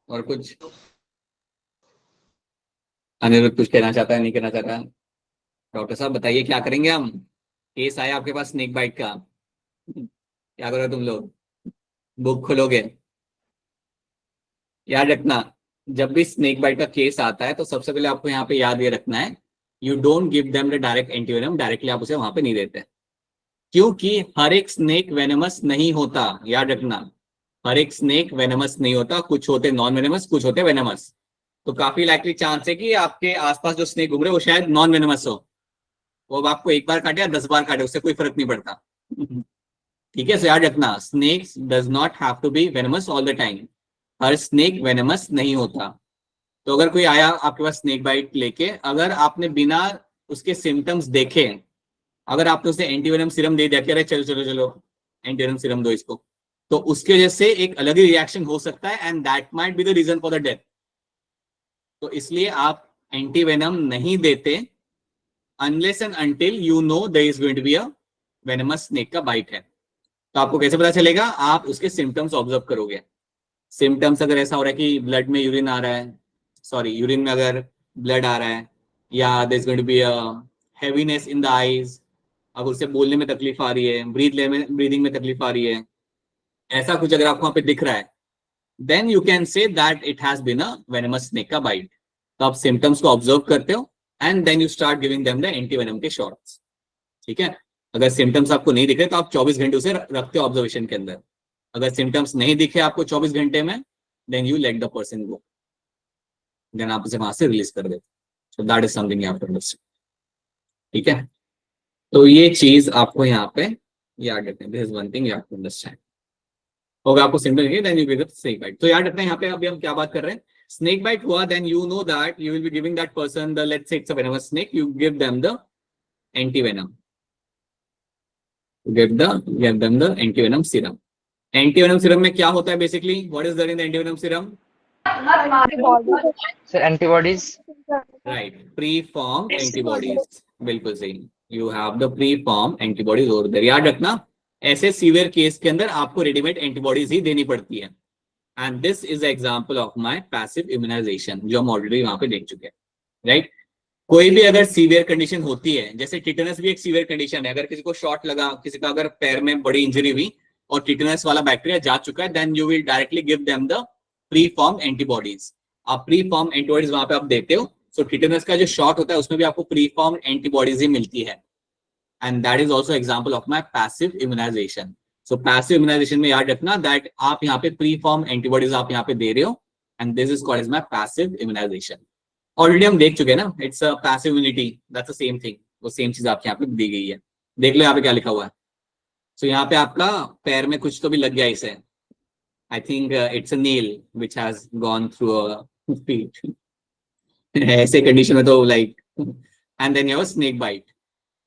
और कुछ? अनिरुद्ध कुछ कहना चाहता है, नहीं कहना चाहता? डॉक्टर साहब बताइए क्या करेंगे हम, केस आया आपके पास स्नेक बाइट का, क्या करोगे तुम लोग? बुक खोलोगे? याद रखना, जब भी स्नेक बाइट का केस आता है तो सबसे पहले आपको यहाँ पे याद ये रखना है, you don't give them the direct antivenom, directly आप उसे वहां पे नहीं देते, क्योंकि हर एक स्नेक वेनमस नहीं होता। याद रखना, हर एक स्नेक वेनमस नहीं होता, कुछ होते नॉन वेनमस, कुछ होते वेनमस। तो काफी लाइकली चांस है कि आपके आसपास जो स्नेक घूम रहे वो शायद नॉन वेनमस हो, वो अब आपको एक बार काटे या 10 बार काटे उससे कोई फर्क नहीं पड़ता। ठीक है, सो याद रखना, snakes does not have to be venomous all the time, हर स्नेक वेनमस नहीं होता। तो अगर कोई आया आपके पास स्नेक बाइट लेके, अगर आपने बिना उसके सिम्टम्स देखे, अगर आपने उसे एंटीवेनम सीरम दे दिया कि अरे चलो चलो चलो एंटीवेनम सीरम दो इसको, तो उसकी वजह से एक अलग ही रिएक्शन हो सकता है and that might be the reason for the death. तो इसलिए आप एंटीवेनम नहीं देते unless and until you know there is going to be a venomous snake का बाइट है। तो आपको कैसे पता चलेगा? आप उसके सिम्टम्स ऑब्जर्व करोगे। सिम्टम्स अगर ऐसा हो रहा है कि ब्लड में यूरिन आ रहा है, सॉरी यूरिन में अगर ब्लड आ रहा है, या there is going to be a heaviness in the eyes, अगर उसे बोलने में तकलीफ आ रही है, ब्रीदिंग में तकलीफ आ रही है, ऐसा कुछ अगर आपको वहां पे दिख रहा है, then you can say that it has been a venomous snake का बाइट। तो आप सिम्टम्स को ऑब्जर्व करते हो and then you start giving them the antivenom के शॉट्स। ठीक है, अगर सिम्टम्स आपको नहीं दिख रहे तो आप 24 घंटे उसे रखते हो ऑब्जर्वेशन के अंदर। अगर सिम्टम्स नहीं दिखे आपको 24 घंटे में, then you let the person go, then आप उसे वहां से रिलीज कर देते। So that is something you have to understand. ठीक है, तो ये चीज आपको यहाँ पे याद रखना है, this is one thing you have to understand. होगा आपको सिम्टम दिखे then you give the snake bite. तो याद रखना है यहाँ पे अभी हम क्या बात कर रहे हैं, स्नेक बाइट हुआ then you know that you will be giving that person the, let's say it's a venomous snake, you give them the antivenom, give them the antivenom serum. Antivenom serum में क्या होता है basically, what is there in the antivenom serum? Sir antibodies. Right, pre formed antibodies, बिल्कुल सही। You have the pre form antibodies over there. याद रखना, ऐसे severe case के अंदर आपको रेडीमेड एंटीबॉडीज ही देनी पड़ती है। And this is example of my passive immunisation, जो हम ऑलरेडी वहां पे देख चुके हैं, राइट। कोई भी अगर सीवियर कंडीशन होती है, जैसे टिटेनस भी एक सीवियर कंडीशन है, अगर किसी को शॉट लगा, किसी का अगर पैर में बड़ी इंजरी हुई और टिटेनस वाला बैक्टीरिया जा चुका है, then you will directly give them the pre form antibodies. आप प्री फॉर्म एंटीबॉडीज वहां पे आप देते हो। सो टिटेनस का जो शॉट होता है उसमें भी आपको प्री फॉर्म एंटीबॉडीज ही मिलती है। And that is also example of my passive immunisation. So passive immunisation में याद रखना दैट आप यहाँ पे प्री फॉर्म एंटीबॉडीज आप यहाँ पे दे रहे हो, and this is called as my passive immunisation. Already हम देख चुके हैं ना, it's a passive immunity, that's the same thing. वो सेम चीज आपके यहाँ पे दी गई है। देख लो यहाँ पे क्या लिखा हुआ है। सो यहाँ पे आपका पैर में कुछ तो भी लग गया इसे। I think it's a nail which has gone through a feet. ऐसे कंडीशन में तो like, and then you have a snake bite.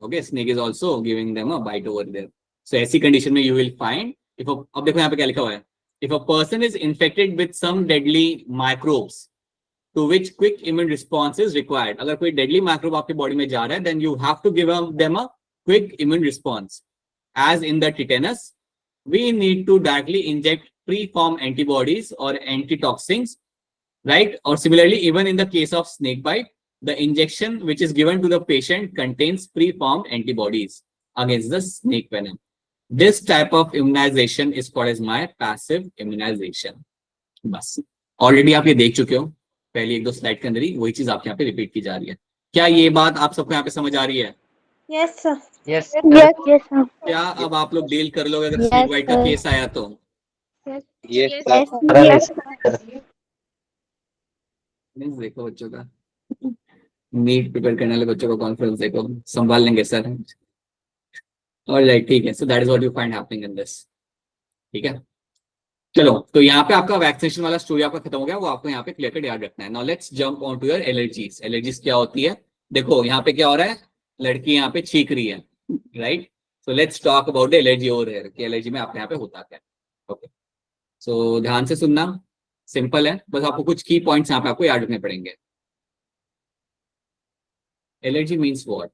Okay, snake is also giving them a bite over there. So ऐसी condition में you will find if, अब देखो यहाँ पे क्या लिखा हुआ है, if a person is infected with some deadly microbes to which quick immune response is required। अगर कोई deadly microbe आपके बॉडी में जा रहा है, then you have to give them a quick immune response। As in the tetanus, we need to directly inject pre-formed antibodies or antitoxins, right? Or similarly, even in the case of snake bite, the injection which is given to the patient contains pre-formed antibodies against the snake venom। This type of immunization is called as my passive immunization। बस already आप ये देख चुके हो पहली एक दो slide के अंदर ही, वही चीज आपके यहाँ पे रिपीट की जा रही है। क्या ये बात आप सबको यहाँ पे समझ आ रही है? Yes sir. Yes yes yes sir. क्या अब आप लोग डील कर लोगे अगर स्नेक बाइट का केस आया तो? यस यस देखो बच्चों का नीट प्रिपेयर करने वाले बच्चों का कॉन्फ्रेंस देखो, संभाल लेंगे सर। और लाइक ठीक है, so that is what you find happening in this. ठीक है, चलो तो यहाँ पे आपका वैक्सीनेशन वाला स्टोरी आपका खत्म हो गया, वो आपको यहाँ पे क्लियर कट याद रखना है। Now let's jump on to your allergies. Allergies क्या होती है? देखो यहाँ पे क्या हो रहा है, लड़की यहाँ पे छींक रही है, right. So let's talk about the allergy over here कि एलर्जी में आपके यहाँ पे होता क्या है। ओके, सो ध्यान से सुनना, सिंपल है, बस आपको कुछ की पॉइंट्स यहाँ पे आपको याद रखने पड़ेंगे। Allergy means what?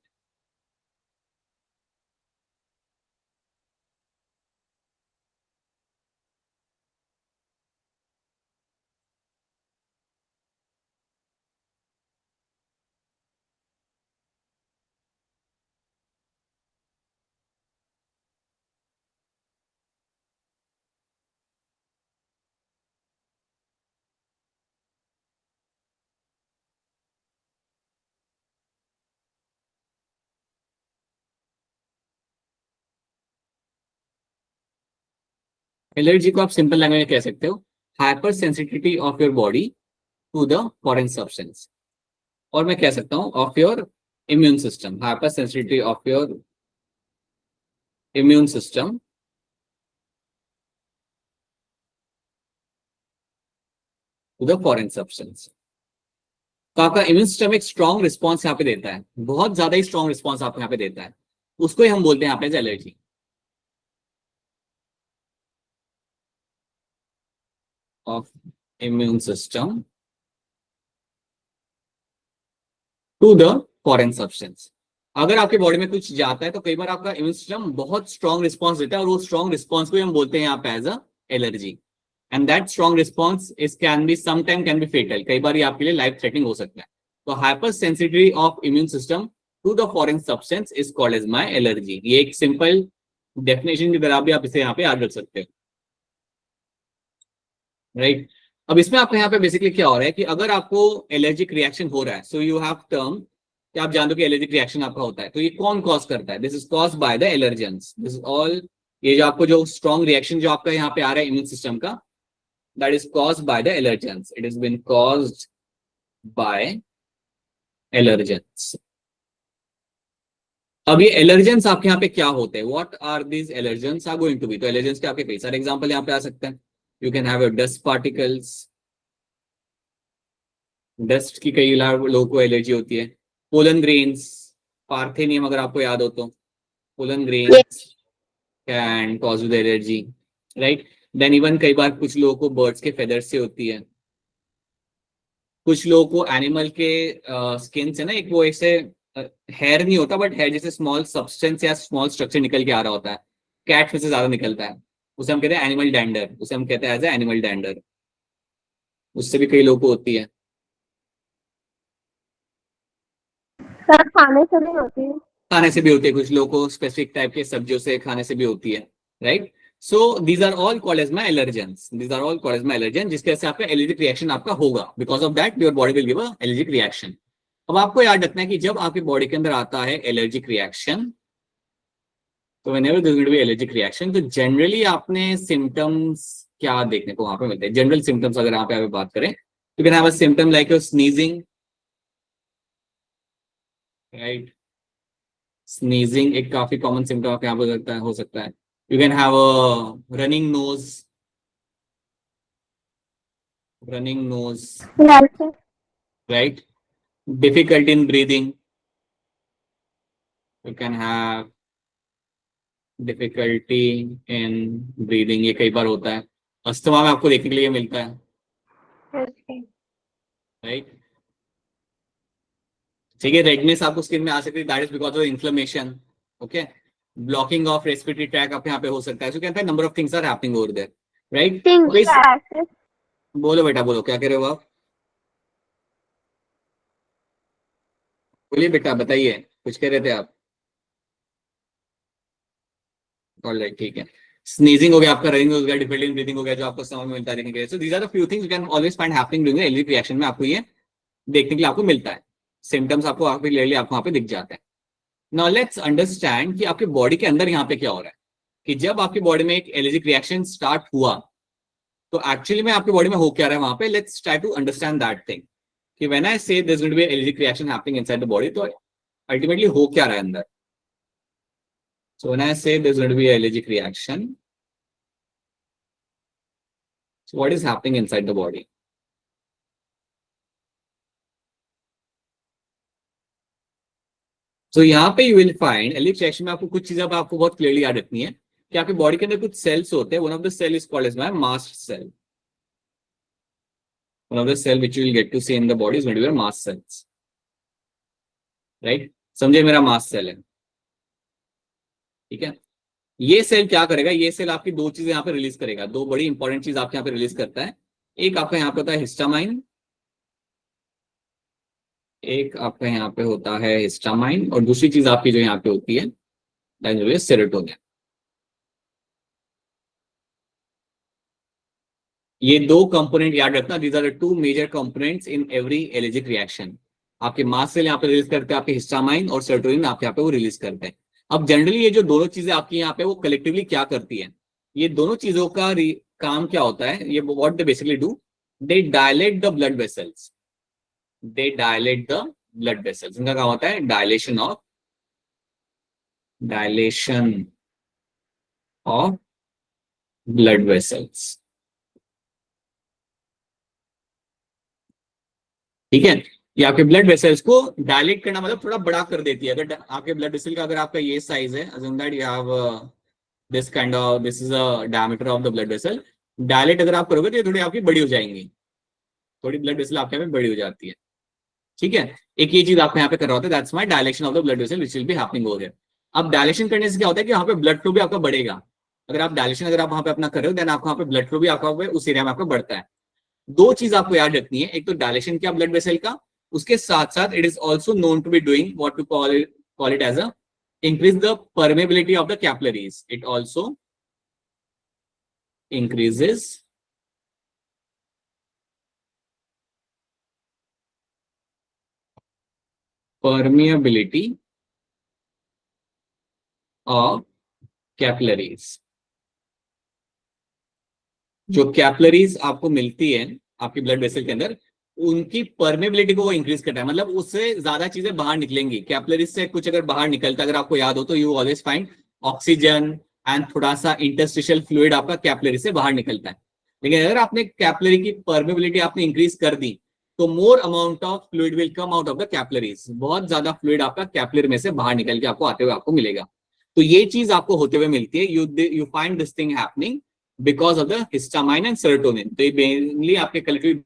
एलर्जी को आप सिंपल लैंग्वेज में कह सकते हो hypersensitivity of your body to the foreign substance, और मैं कह सकता हूं of your immune system, hypersensitivity of your immune system to the foreign substance. तो आपका इम्यून सिस्टम एक स्ट्रॉन्ग रिस्पॉन्स यहाँ पे देता है, बहुत ज्यादा ही स्ट्रॉन्ग रिस्पॉन्स आपको यहाँ पे देता है, उसको ही हम बोलते हैं यहाँ पे allergy. Of immune system to the foreign substance. अगर आपके बॉडी में कुछ जाता है तो कई बार आपका इम्यून सिस्टम बहुत स्ट्रॉन्ग रिस्पॉन्स देता है, और वो स्ट्रॉन्ग रिस्पॉन्स को हम बोलते हैं यहाँ पे as a allergy. And that strong response is can be sometime can be fatal, कई बार ये आपके लिए लाइफ थ्रेटनिंग हो सकता है। तो hypersensitivity of immune system to the foreign substance is called as my allergy. ये एक सिंपल डेफिनेशन की तरह भी आप इसे यहाँ पे याद रख सकते हो, राइट। अब इसमें आपको यहाँ पे बेसिकली क्या हो रहा है कि अगर आपको एलर्जिक रिएक्शन हो रहा है, सो यू हैव टर्म कि आप जानते हो कि एलर्जिक रिएक्शन आपका होता है, तो ये कौन कॉज करता है? This is cause by the allergens. This is all, ये जो आपको जो स्ट्रॉन्ग रिएक्शन जो आपका यहाँ पे आ रहा है इम्यून सिस्टम का, that is caused by the allergens. It is been caused by allergens. अब ये एलर्जेंस आपके यहाँ पे क्या होते हैं? What are these allergens are going to be? तो एलर्जेंस के आपके कई सारे एग्जांपल यहाँ पे आ सकते हैं। You can have your dust particles, dust की कई लोगों को एलर्जी होती है। पोलन ग्रेन्स, पार्थेनियम अगर आपको याद हो तो, pollen grains can cause the allergy, right. Then even कई बार कुछ लोगों को बर्ड्स के फेदर्स से होती है, कुछ लोगों को एनिमल के स्किन से ना, एक वो ऐसे हेयर नहीं होता, बट हेयर जैसे स्मॉल सब्सटेंस या स्मॉल स्ट्रक्चर निकल के आ रहा होता है, कैट में से ज्यादा निकलता है, उसे हम कहते हैं एनिमल डैंडर, उसे हम कहते हैं एज ए एनिमल डैंडर। उससे भी कई लोगों को होती है। सर खाने से नहीं होती है। खाने से भी होती है, कुछ लोगों को स्पेसिफिक टाइप के सब्जियों से खाने से भी होती है, right. So these are all called as my allergens, these are all called as my allergen, जिसके वजह से आपका एलर्जिक रिएक्शन आपका होगा, because of that your body will give a allergic reaction. अब आपको याद रखना है कि जब आपकी बॉडी के अंदर आता है एलर्जिक रिएक्शन, तो whenever there's going to be allergic reaction, तो जनरली आपने सिम्टम्स क्या देखने को वहां पे मिलते हैं? जनरल सिम्टम्स अगर यहाँ पे बात करें, you can have a symptom like your sneezing, right. Sneezing एक काफी कॉमन सिम्टम आप यहाँ पे हो सकता है। You can have a running nose, running nose, Yes, right. Difficulty in breathing, you can have difficulty in breathing, ये कई बार होता है। अस्थमा में आपको देखने के लिए मिलता है, sir. राइट। ठीक है, रेडनेस आपको स्किन में आ सकती है, that is because of inflammation, okay. Blocking of respiratory tract आप यहाँ पे हो सकता है, सो कहते हैं number of things are happening over there, right. Pink rashes. बोलो बेटा, बोलो क्या कह रहे हो आप, बोलिए बेटा, बताइए, कुछ कह रहे थे आप। ऑलराइट, ठीक है। स्नीजिंग हो गया आपका, रनिंग हो गया, डिफिकल्टी इन ब्रीथिंग हो गया, जो आपको समझ में मिलता है देखने के लिए। So these are the few things you can always find happening during the allergic reaction में, आपको ये देखने के लिए आपको मिलता है, सिम्टम्स आपको आपको क्लियरली आपको वहां पे दिख जाते हैं। नाउ लेट्स अंडरस्टैंड कि आपके बॉडी के अंदर यहाँ पे क्या हो रहा है, कि जब आपकी बॉडी में एक एलर्जिक रिएक्शन स्टार्ट हुआ, तो एक्चुअली में आपकी बॉडी में हो क्या रहा है वहां पे। Let's try to understand that thing कि when I say there is going to be allergic reaction happening inside the body, तो अल्टीमेटली हो क्या रहा है अंदर। So when I say there is going to be allergic reaction, so what is happening inside the body? तो यहाँ पे you will find allergic reaction में आपको कुछ चीजें आपको बहुत क्लियरली याद रखनी है कि आपकी बॉडी के अंदर कुछ सेल्स होते हैं। One of the cell is called as my mast cell, one of the cell which you will get to see in the body is going to be your mast cells, right. समझे, मेरा mast cell है, ठीक है। ये cell क्या करेगा, ये cell आपकी दो चीजें यहाँ पे रिलीज करेगा, दो बड़ी इंपॉर्टेंट चीज आपके यहाँ पे रिलीज करता है। एक आपका यहाँ पे होता है हिस्टामाइन, एक आपका यहाँ पे होता है हिस्टामाइन, और दूसरी चीज आपकी जो यहाँ पे होती है सेरोटोनिन। ये दो कंपोनेंट याद रखना, these are the two major components in every allergic reaction. आपके मास्ट सेल यहाँ पे रिलीज करते हैं आपके हिस्टामाइन, और सेरोटोनिन आपके यहाँ पे वो रिलीज करते हैं। अब जनरली ये जो दोनों चीजें आपकी यहाँ पे वो कलेक्टिवली क्या करती है, ये दोनों चीजों का काम क्या होता है, ये what they basically do, they dilate the blood vessels, they dilate the blood vessels. इनका काम होता है डायलेशन ऑफ ब्लड वेसल्स, ठीक है। ये आपके ब्लड वेसल्स को डायलेट करना मतलब थोड़ा बड़ा कर देती है। अगर आपके ब्लड वेसल का अगर आपका ये साइज है, assume that you have this kind of, this is a diameter of the blood vessel, dilate अगर आप करोगे तो ये थोड़ी आपकी बड़ी हो जाएंगी, थोड़ी ब्लड वेसल आपके यहाँ पे बड़ी हो जाती है, ठीक है। एक ये चीज आपको यहाँ पे कर रहा होता है, that's my dilation of the blood vessel which will be happening over here. अब डायलेशन करने से क्या होता है कि वहाँ पे ब्लड फ्लो भी आपका बढ़ेगा। अगर आप डायलेशन अगर आप वहाँ पे अपना कर रहे हो, देन आपको वहाँ पे ब्लड फ्लो भी आपका उस एरिया में आपका बढ़ता है। दो चीज आपको याद रखनी है, एक तो डायलेशन क्या ब्लड वेसल का, उसके साथ साथ it is also known to be doing what to call it as a increase the permeability of the capillaries. It also increases permeability of capillaries। जो कैपिलरीज आपको मिलती है आपकी ब्लड वेसल के अंदर, उनकी परमेबिलिटी को वो इंक्रीज करता है, मतलब उससे ज्यादा चीजें बाहर निकलेंगी। कैपिलरीज से कुछ अगर बाहर निकलता है, अगर आपको याद हो तो you always find oxygen and थोड़ा सा इंटरस्टिशियल फ्लूइड आपका कैपिलरी से बाहर निकलता है। लेकिन अगर आपने कैपिलरी की परमेबिलिटी आपने इंक्रीज कर दी, तो मोर amount of fluid will come out of the capillaries, बहुत ज्यादा फ्लूइड आपका कैपिलरी में से बाहर निकल के आपको आते हुए आपको मिलेगा। तो ये चीज आपको होते हुए मिलती है, you find this thing happening because of the histamine and serotonin. तो ये मेनली आपके collective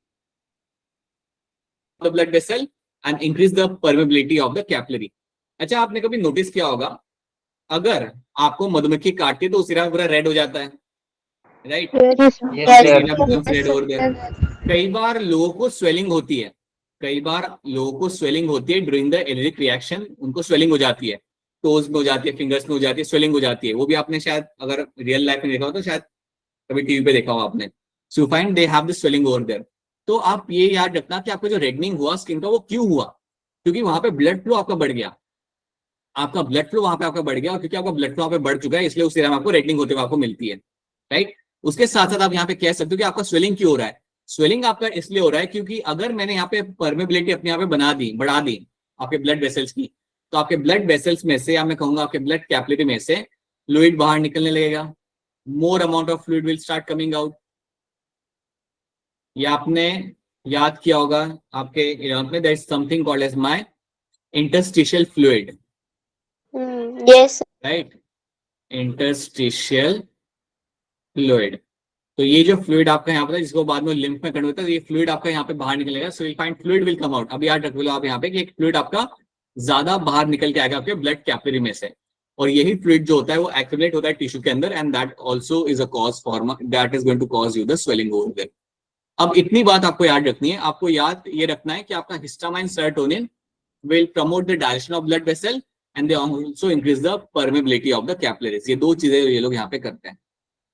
the blood vessel and increase the permeability of the capillary. अच्छा, आपने कभी नोटिस किया होगा, अगर आपको मधुमक्खी काटती है तो सिरा पूरा रेड हो जाता है, right? Yes, sir. Red over there. कई बार लोगों को स्वेलिंग होती है, कई बार लोगों को स्वेलिंग होती है ड्यूरिंग द एलर्जिक रिएक्शन, उनको स्वेलिंग हो जाती है, टोज में हो जाती है, फिंगर्स में हो जाती है, स्वेलिंग हो जाती है। वो भी आपने शायद अगर रियल लाइफ में देखा हो तो शायद कभी टीवी पे देखा हो आपने। So find they have the swelling over there. तो आप ये याद रखना कि आपका जो रेडनिंग हुआ स्किन का वो क्यों हुआ, क्योंकि वहां पे ब्लड फ्लो आपका बढ़ गया, आपका ब्लड फ्लो वहां पे आपका बढ़ गया, और क्योंकि आपका ब्लड फ्लो वहां पे बढ़ चुका है इसलिए उस सीरम आपको रेडनिंग होते हुए आपको मिलती है, राइट? उसके साथ साथ आप यहाँ पे कह सकते हो कि आपका स्वेलिंग क्यों हो रहा है। स्वेलिंग आपका इसलिए हो रहा है क्योंकि अगर मैंने यहाँ पे परमेबिलिटी अपने यहाँ पे बढ़ा दी आपके ब्लड वेसल्स की, तो आपके ब्लड वेसल्स में से, या मैं कहूंगा आपके ब्लड कैपिलरी में से फ्लूइड बाहर निकलने लगेगा, more amount of fluid will start coming out. ये आपने याद किया होगा आपके 11th में, that is something called as my interstitial fluid, Yes. Right? Interstitial fluid. तो ये जो फ्लूइड आपका यहाँ पर है, जिसको बाद में लिम्फ में कन्वर्ट होता है, ये फ्लूइड आपका यहाँ पे बाहर निकलेगा। So you find fluid will come out. अभी याद रख लो आप यहाँ पे कि एक फ्लूइड आपका ज्यादा बाहर निकल के आएगा आपके ब्लड कैपिलरी में से, और यही फ्लूइड जो होता है वो एक्यूमुलेट होता है टिश्यू के अंदर, and that also is a cause for that is going to cause you the swelling over there. अब इतनी बात आपको याद रखनी है, आपको याद ये रखना है कि आपका histamine serotonin will promote the dilation of blood vessel and they also increase the permeability of the capillaries। ये दो चीजें ये लोग यहाँ पे करते हैं,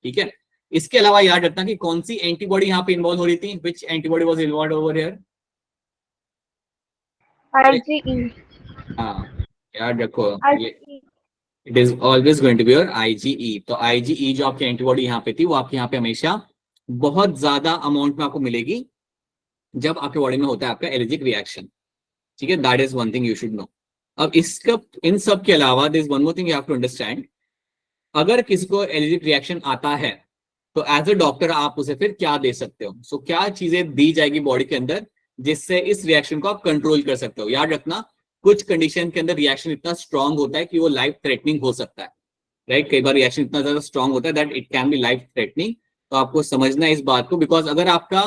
ठीक है? इसके अलावा याद रखना कि कौन सी एंटीबॉडी यहाँ पे इन्वॉल्व हो रही थी, which antibody was involved over here? IgE। हाँ, याद रखो, IgE। It is always going to be your IgE। तो IgE जो आपकी एंटीबॉडी यहाँ पे थी वो आपके यहाँ पे हमेशा बहुत ज्यादा अमाउंट में आपको मिलेगी जब आपके बॉडी में होता है आपका एलर्जिक रिएक्शन, ठीक है? That is one thing you should know. अब इसका इन सब के अलावा this one more thing you have to understand, अगर किसी को एलर्जिक रिएक्शन आता है तो एज अ डॉक्टर आप उसे फिर क्या दे सकते हो। सो क्या चीजें दी जाएगी बॉडी के अंदर जिससे इस रिएक्शन को आप कंट्रोल कर सकते हो। याद रखना, कुछ कंडीशन के अंदर रिएक्शन इतना स्ट्रांग होता है कि वो लाइफ थ्रेटनिंग हो सकता है, राइट? कई बार रिएक्शन इतना ज्यादा स्ट्रांग होता है that it can be life threatening. तो आपको समझना है इस बात को, बिकॉज अगर आपका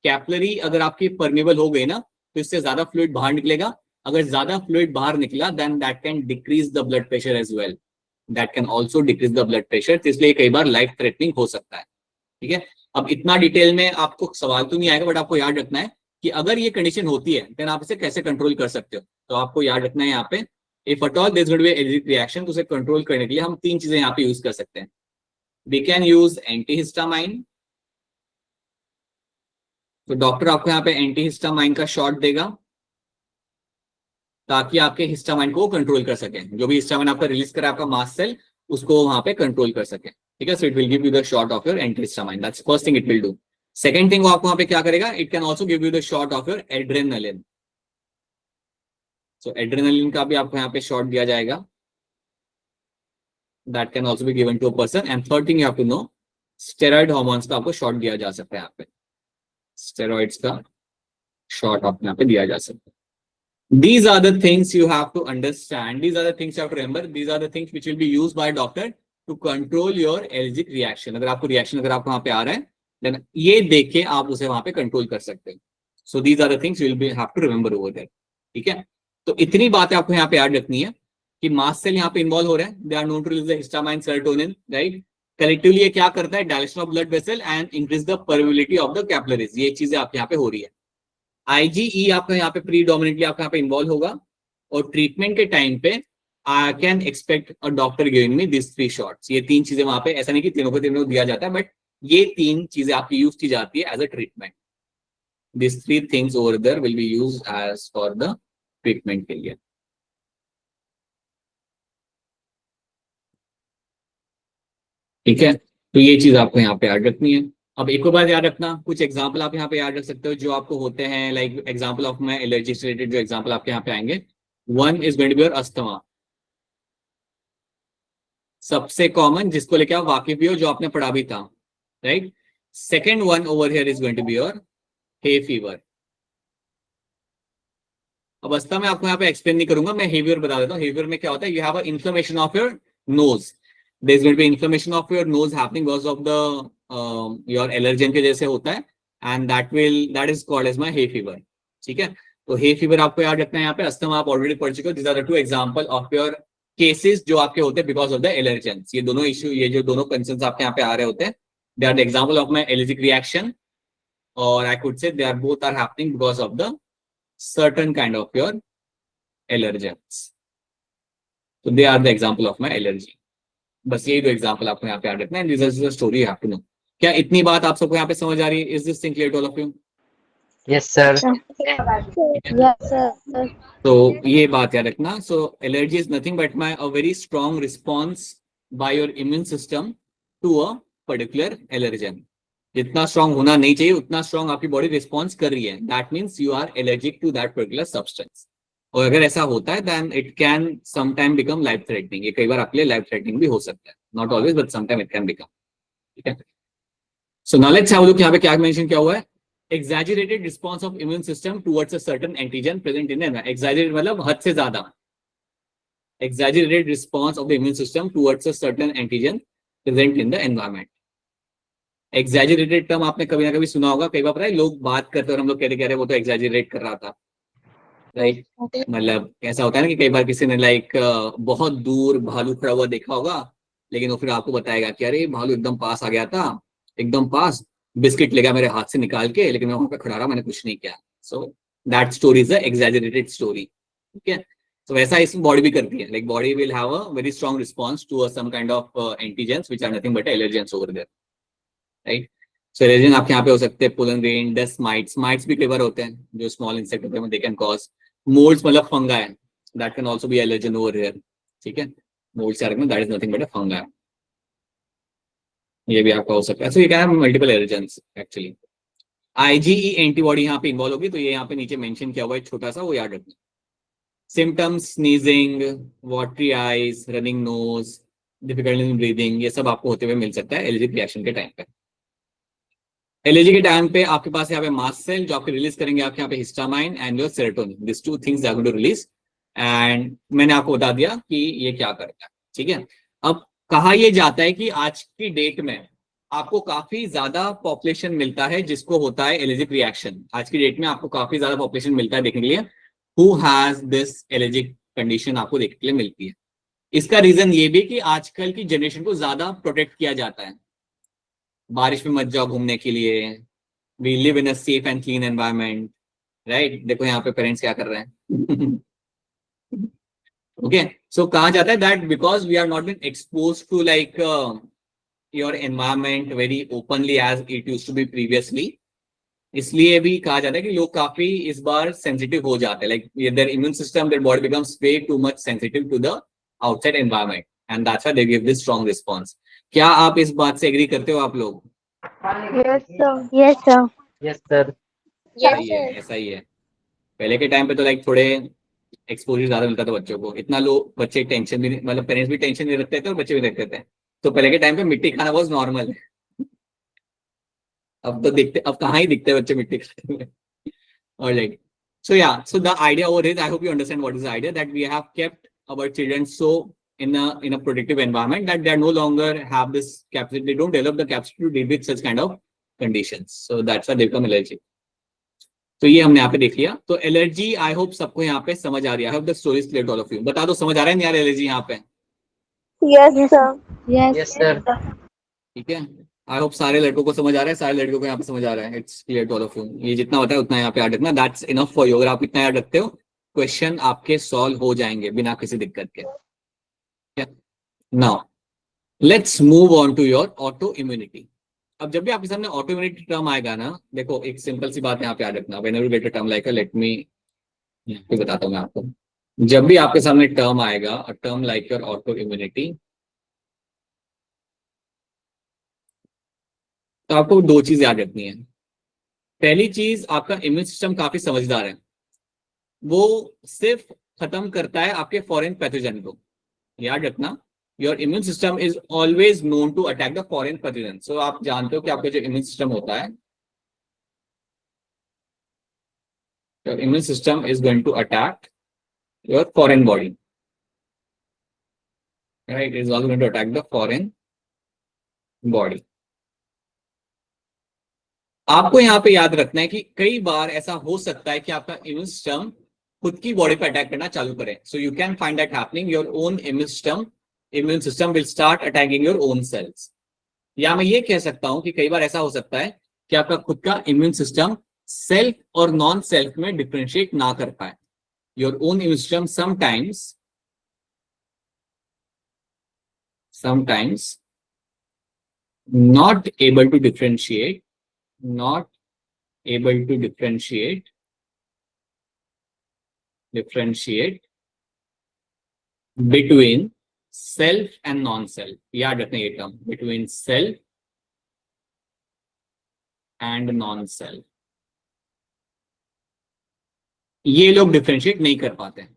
कैपिलरी अगर आपकी परमेबल हो गई ना तो इससे ज्यादा फ्लूइड बाहर निकलेगा। अगर ज्यादा फ्लूइड बाहर निकला then that can decrease the blood pressure as well, that can also decrease the blood pressure. तो इसलिए कई बार लाइफ थ्रेटनिंग हो सकता है, ठीक है? अब इतना डिटेल में आपको सवाल तो नहीं आएगा, बट आपको याद रखना है कि अगर ये कंडीशन होती है देन आप इसे कैसे कंट्रोल कर सकते हो। तो आपको याद रखना है यहाँ पे, if at all there is going to be allergic reaction, तो उसे कंट्रोल करने के लिए हम तीन चीजें यहाँ पे यूज कर सकते हैं। We can use antihistamine. तो डॉक्टर आपको यहाँ पे एंटीहिस्टामाइन का शॉट देगा ताकि आपके हिस्टामाइन को कंट्रोल कर सके, जो भी हिस्टामाइन आपका रिलीज करा आपका मास्ट सेल उसको वहां पे कंट्रोल कर सके, ठीक है? So it will give you the shot of your antihistamine, that's first thing it will do. Second thing वो आपको वहां पे क्या करेगा, it can also give you the shot of your adrenaline. So adrenaline का भी आपको यहाँ पे शॉट दिया जाएगा, that can also be given to a person. And third thing you have to know, steroid hormones का आपको शॉट दिया जा सकता है यहाँ पे, स्टेरॉइड्स का शॉट आपको यहाँ पे दिया जा सकता है। These are the things you have to understand. These are the things you have to remember. These are the things which will be used by doctor to control your allergic reaction. अगर आपको reaction अगर आपको वहां पे आ रहा है, then ये देख के आप उसे वहां पे कंट्रोल कर सकते हैं। So these are the things you will be have to remember over there. ठीक है? तो इतनी बातें आपको यहाँ पे याद रखनी है कि मास्ट सेल यहाँ पे इन्वॉल्व हो रहे हैं, they are known to release the histamine, serotonin, right? Collectively ये क्या करता है, dilation of blood vessel and increase the permeability of the capillaries. ये चीजें आपके यहाँ पे हो रही है। IgE आपका यहाँ पे प्रीडोमिनेटली आपका यहाँ पे इन्वॉल्व होगा, और ट्रीटमेंट के टाइम पे I can expect a doctor giving me this 3 shots. ये 3 चीजें वहां पे, ऐसा नहीं कि तीनों को तीनों दिया जाता है, बट ये 3 चीजें आपकी यूज की जाती है as a treatment. This 3 things over there will be used as for the treatment के लिए, ठीक है? तो ये चीज आपको यहाँ पे याद रखनी है। अब एक और बात याद रखना, कुछ एग्जाम्पल आप यहाँ पे याद रख सकते हो जो आपको होते हैं, like example of my allergy से रिलेटेड जो एग्जाम्पल आपके यहाँ पे आएंगे। One is going to be your asthma, सबसे कॉमन जिसको लेके आप वाकिफ भी हो, जो आपने पढ़ा भी था, right? Second one over here is going to be your hay fever. अब अस्थमा मैं आपको यहाँ पे एक्सप्लेन नहीं करूंगा, मैं हे फीवर बता देता हूँ। हे फीवर में क्या होता है, you have a inflammation of your nose, there is going to be inflammation of your nose happening because of the your allergen के जैसे होता है, and that is called as my hay fever, ठीक है? तो हे फीवर आपको याद रखना है, यहाँ पे अस्थमा आप ऑलरेडी पढ़ चुके हो। This are the two example of your cases जो आपके होते हैं बिकॉज ऑफ द एलर्जेंस। ये दोनों इश्यू, ये जो दोनों कंसर्न्स आपके यहाँ पे आ रहे होते हैं, they are the example of my allergic reaction, और I could say they are both are happening because of the certain kind of your allergens. तो they are the example of my allergy. बस यही दो example आपको यहाँ पे याद रखना है। This is the story you have to know. क्या इतनी बात आप सबको यहाँ पे समझ आ रही है? Is this thing clear to all of you? Yes sir. Yes, sir. तो ये बात याद रखना। So allergy is nothing but my a very strong response by your immune system to a particular allergen. जितना स्ट्रॉन्ग होना नहीं चाहिए उतना स्ट्रॉन्ग आपकी बॉडी रिस्पॉन्स कर रही है, that means you are allergic to that particular substance. और अगर ऐसा होता है then it can sometime become life threatening. ये कई बार आपके लिए लाइफ थ्रेटनिंग भी हो सकता है, not always but sometime it can become. ठीक है, so now let's have a look यहाँ पे क्या मेंशन किया हुआ है। exaggerated response of immune system towards a certain antigen present in the environment. Exaggerated मतलब हद से ज्यादा। Exaggerated response of the immune system towards a certain antigen present in the environment. Exaggerated term आपने कभी ना कभी सुना होगा। कई बार पता है लोग बात करते और हम लोग कह रहे वो तो exaggerate कर रहा था, राइट? मतलब ऐसा होता है ना कि कई बार किसी ने लाइक बहुत दूर भालू खड़ा हुआ देखा होगा, लेकिन वो फिर आपको बताएगा कि अरे भालू एकदम पास आ गया था, एकदम पास, बिस्किट ले गया मेरे हाथ से निकाल के, लेकिन मैं वहां पे खड़ा रहा, मैंने कुछ नहीं किया। So that story is a exaggerated story. ठीक है, तो वैसा इस बॉडी भी करती है। Like body will have a very strong response to some kind of antigens which are nothing but allergens over there, right? So allergen आपके यहाँ पे हो सकते हैं pollen grain, dust mites. Mites भी कई बार होते हैं जो स्मॉल इंसेक्ट होते हैं, दे कैन कॉज। मोल्ड्स मतलब fungi, that can also be allergen over here. ठीक है, molds are that is nothing but a fungi, ये भी आपका हो सकता है। सो ये क्या है, multiple allergens actually. IgE antibody यहाँ पे इन्वॉल्व होगी, तो ये यहाँ पे नीचे मेंशन किया हुआ है छोटा सा, वो याद रखना। Symptoms sneezing, watery eyes, running nose, difficulty in breathing, ये सब आपको होते हुए मिल सकता है एलर्जिक रिएक्शन के टाइम पे। एलर्जी के टाइम पे आपके पास यहाँ पे मास्ट सेल जो आपके रिलीज करेंगे आपके यहाँ पे histamine and your serotonin, this two things are going to release. And मैंने आपको बता दिया कि ये क्या करता है। ठीक है, अब कहा यह जाता है कि आज की डेट में आपको काफी ज्यादा पॉपुलेशन मिलता है जिसको होता है एलर्जिक रिएक्शन। आज की डेट में आपको काफी ज्यादा पॉपुलेशन मिलता है देखने के लिए who has this allergic condition, आपको देखने के लिए मिलती है। इसका रीजन ये भी कि आजकल की जनरेशन को ज्यादा प्रोटेक्ट किया जाता है। बारिश में मत जाओ घूमने के लिए, we live in a safe and clean environment, right? देखो यहाँ पे पेरेंट्स क्या कर रहे हैं। ओके, सो कहा जाता है that because we are not been expose to like your environment very openly as it used to be previously, इसलिए भी कहा जाता है कि लोग काफी इस बार सेंसिटिव हो जाते हैं। Like their immune system, their body becomes way too much sensitive to the outside environment and that's why they give this strong response. क्या आप इस बात से एग्री करते हो आप लोग? Yes, sir. Yes, sir. Yes sir. सही है, ऐसा ही है। पहले के टाइम पे तो लाइक थोड़े एक्सपोजर ज्यादा मिलता था बच्चों को, इतना लोग बच्चे टेंशन भी मतलब पेरेंट्स भी टेंशन नहीं रखते थे और बच्चे भी रखते थे। तो पहले के टाइम पे मिट्टी खाना बहुत नॉर्मल है। अब तो दिखते, अब कहाँ ही दिखते हैं बच्चे मिट्टी खाते हुए। और like so yeah, so the idea over is, I hope you understand what is the idea, that we have kept our children so in a protective environment that they no longer have this capacity, they don't develop the capacity to deal with such kind of conditions, so that's why they become allergic. तो ये हमने यहाँ पे देख लिया। तो allergy I hope सबको यहाँ पे समझ आ रही है। I hope the story is clear to all of you. बता दो समझ आ रहा है नहीं यार एलर्जी यहाँ पे? Yes, sir. Yes sir. ठीक है, आई होप सारे लड़कों को समझ आ रहा है, सारे लड़कों को यहाँ पे समझ आ रहा है। It's clear to all of you. ये जितना होता है उतना यहाँ पे याद रखना, दैट्स इनफ फॉर यू। अगर आप इतना याद रखते हो क्वेश्चन आपके सॉल्व हो जाएंगे बिना किसी दिक्कत के। Now let's move on to your auto immunity. अब जब भी आपके सामने ऑटो इम्यूनिटी टर्म आएगा ना, देखो एक सिंपल सी बात यहाँ पे याद रखना। Whenever you get a term like let me बताता हूँ मैं आपको। जब भी आपके सामने टर्म आएगा, a term like your auto immunity, तो आपको दो चीज याद रखनी है। पहली चीज, आपका इम्यून सिस्टम काफी समझदार है, वो सिर्फ खत्म करता है आपके फॉरेन पैथोजन को। याद रखना, your immune system is always known to attack the foreign pathogen. So आप जानते हो कि आपका जो इम्यून सिस्टम होता है, your immune system is going to attack your foreign body, right? Is also going to attack the foreign body. आपको यहाँ पे याद रखना है कि कई बार ऐसा हो सकता है कि आपका इम्यून सिस्टम खुद की बॉडी पे अटैक करना चालू करे. So you can find that happening. Your own immune system will start attacking your own cells. या मैं ये कह सकता हूं कि कई बार ऐसा हो सकता है कि आपका खुद का इम्यून सिस्टम सेल्फ और नॉन सेल्फ में डिफरेंशिएट ना कर पाए. Your own immune system sometimes not able to differentiate between self and non-self. याद रखना ये term, between self and non-self. ये लोग डिफरेंशिएट नहीं कर पाते.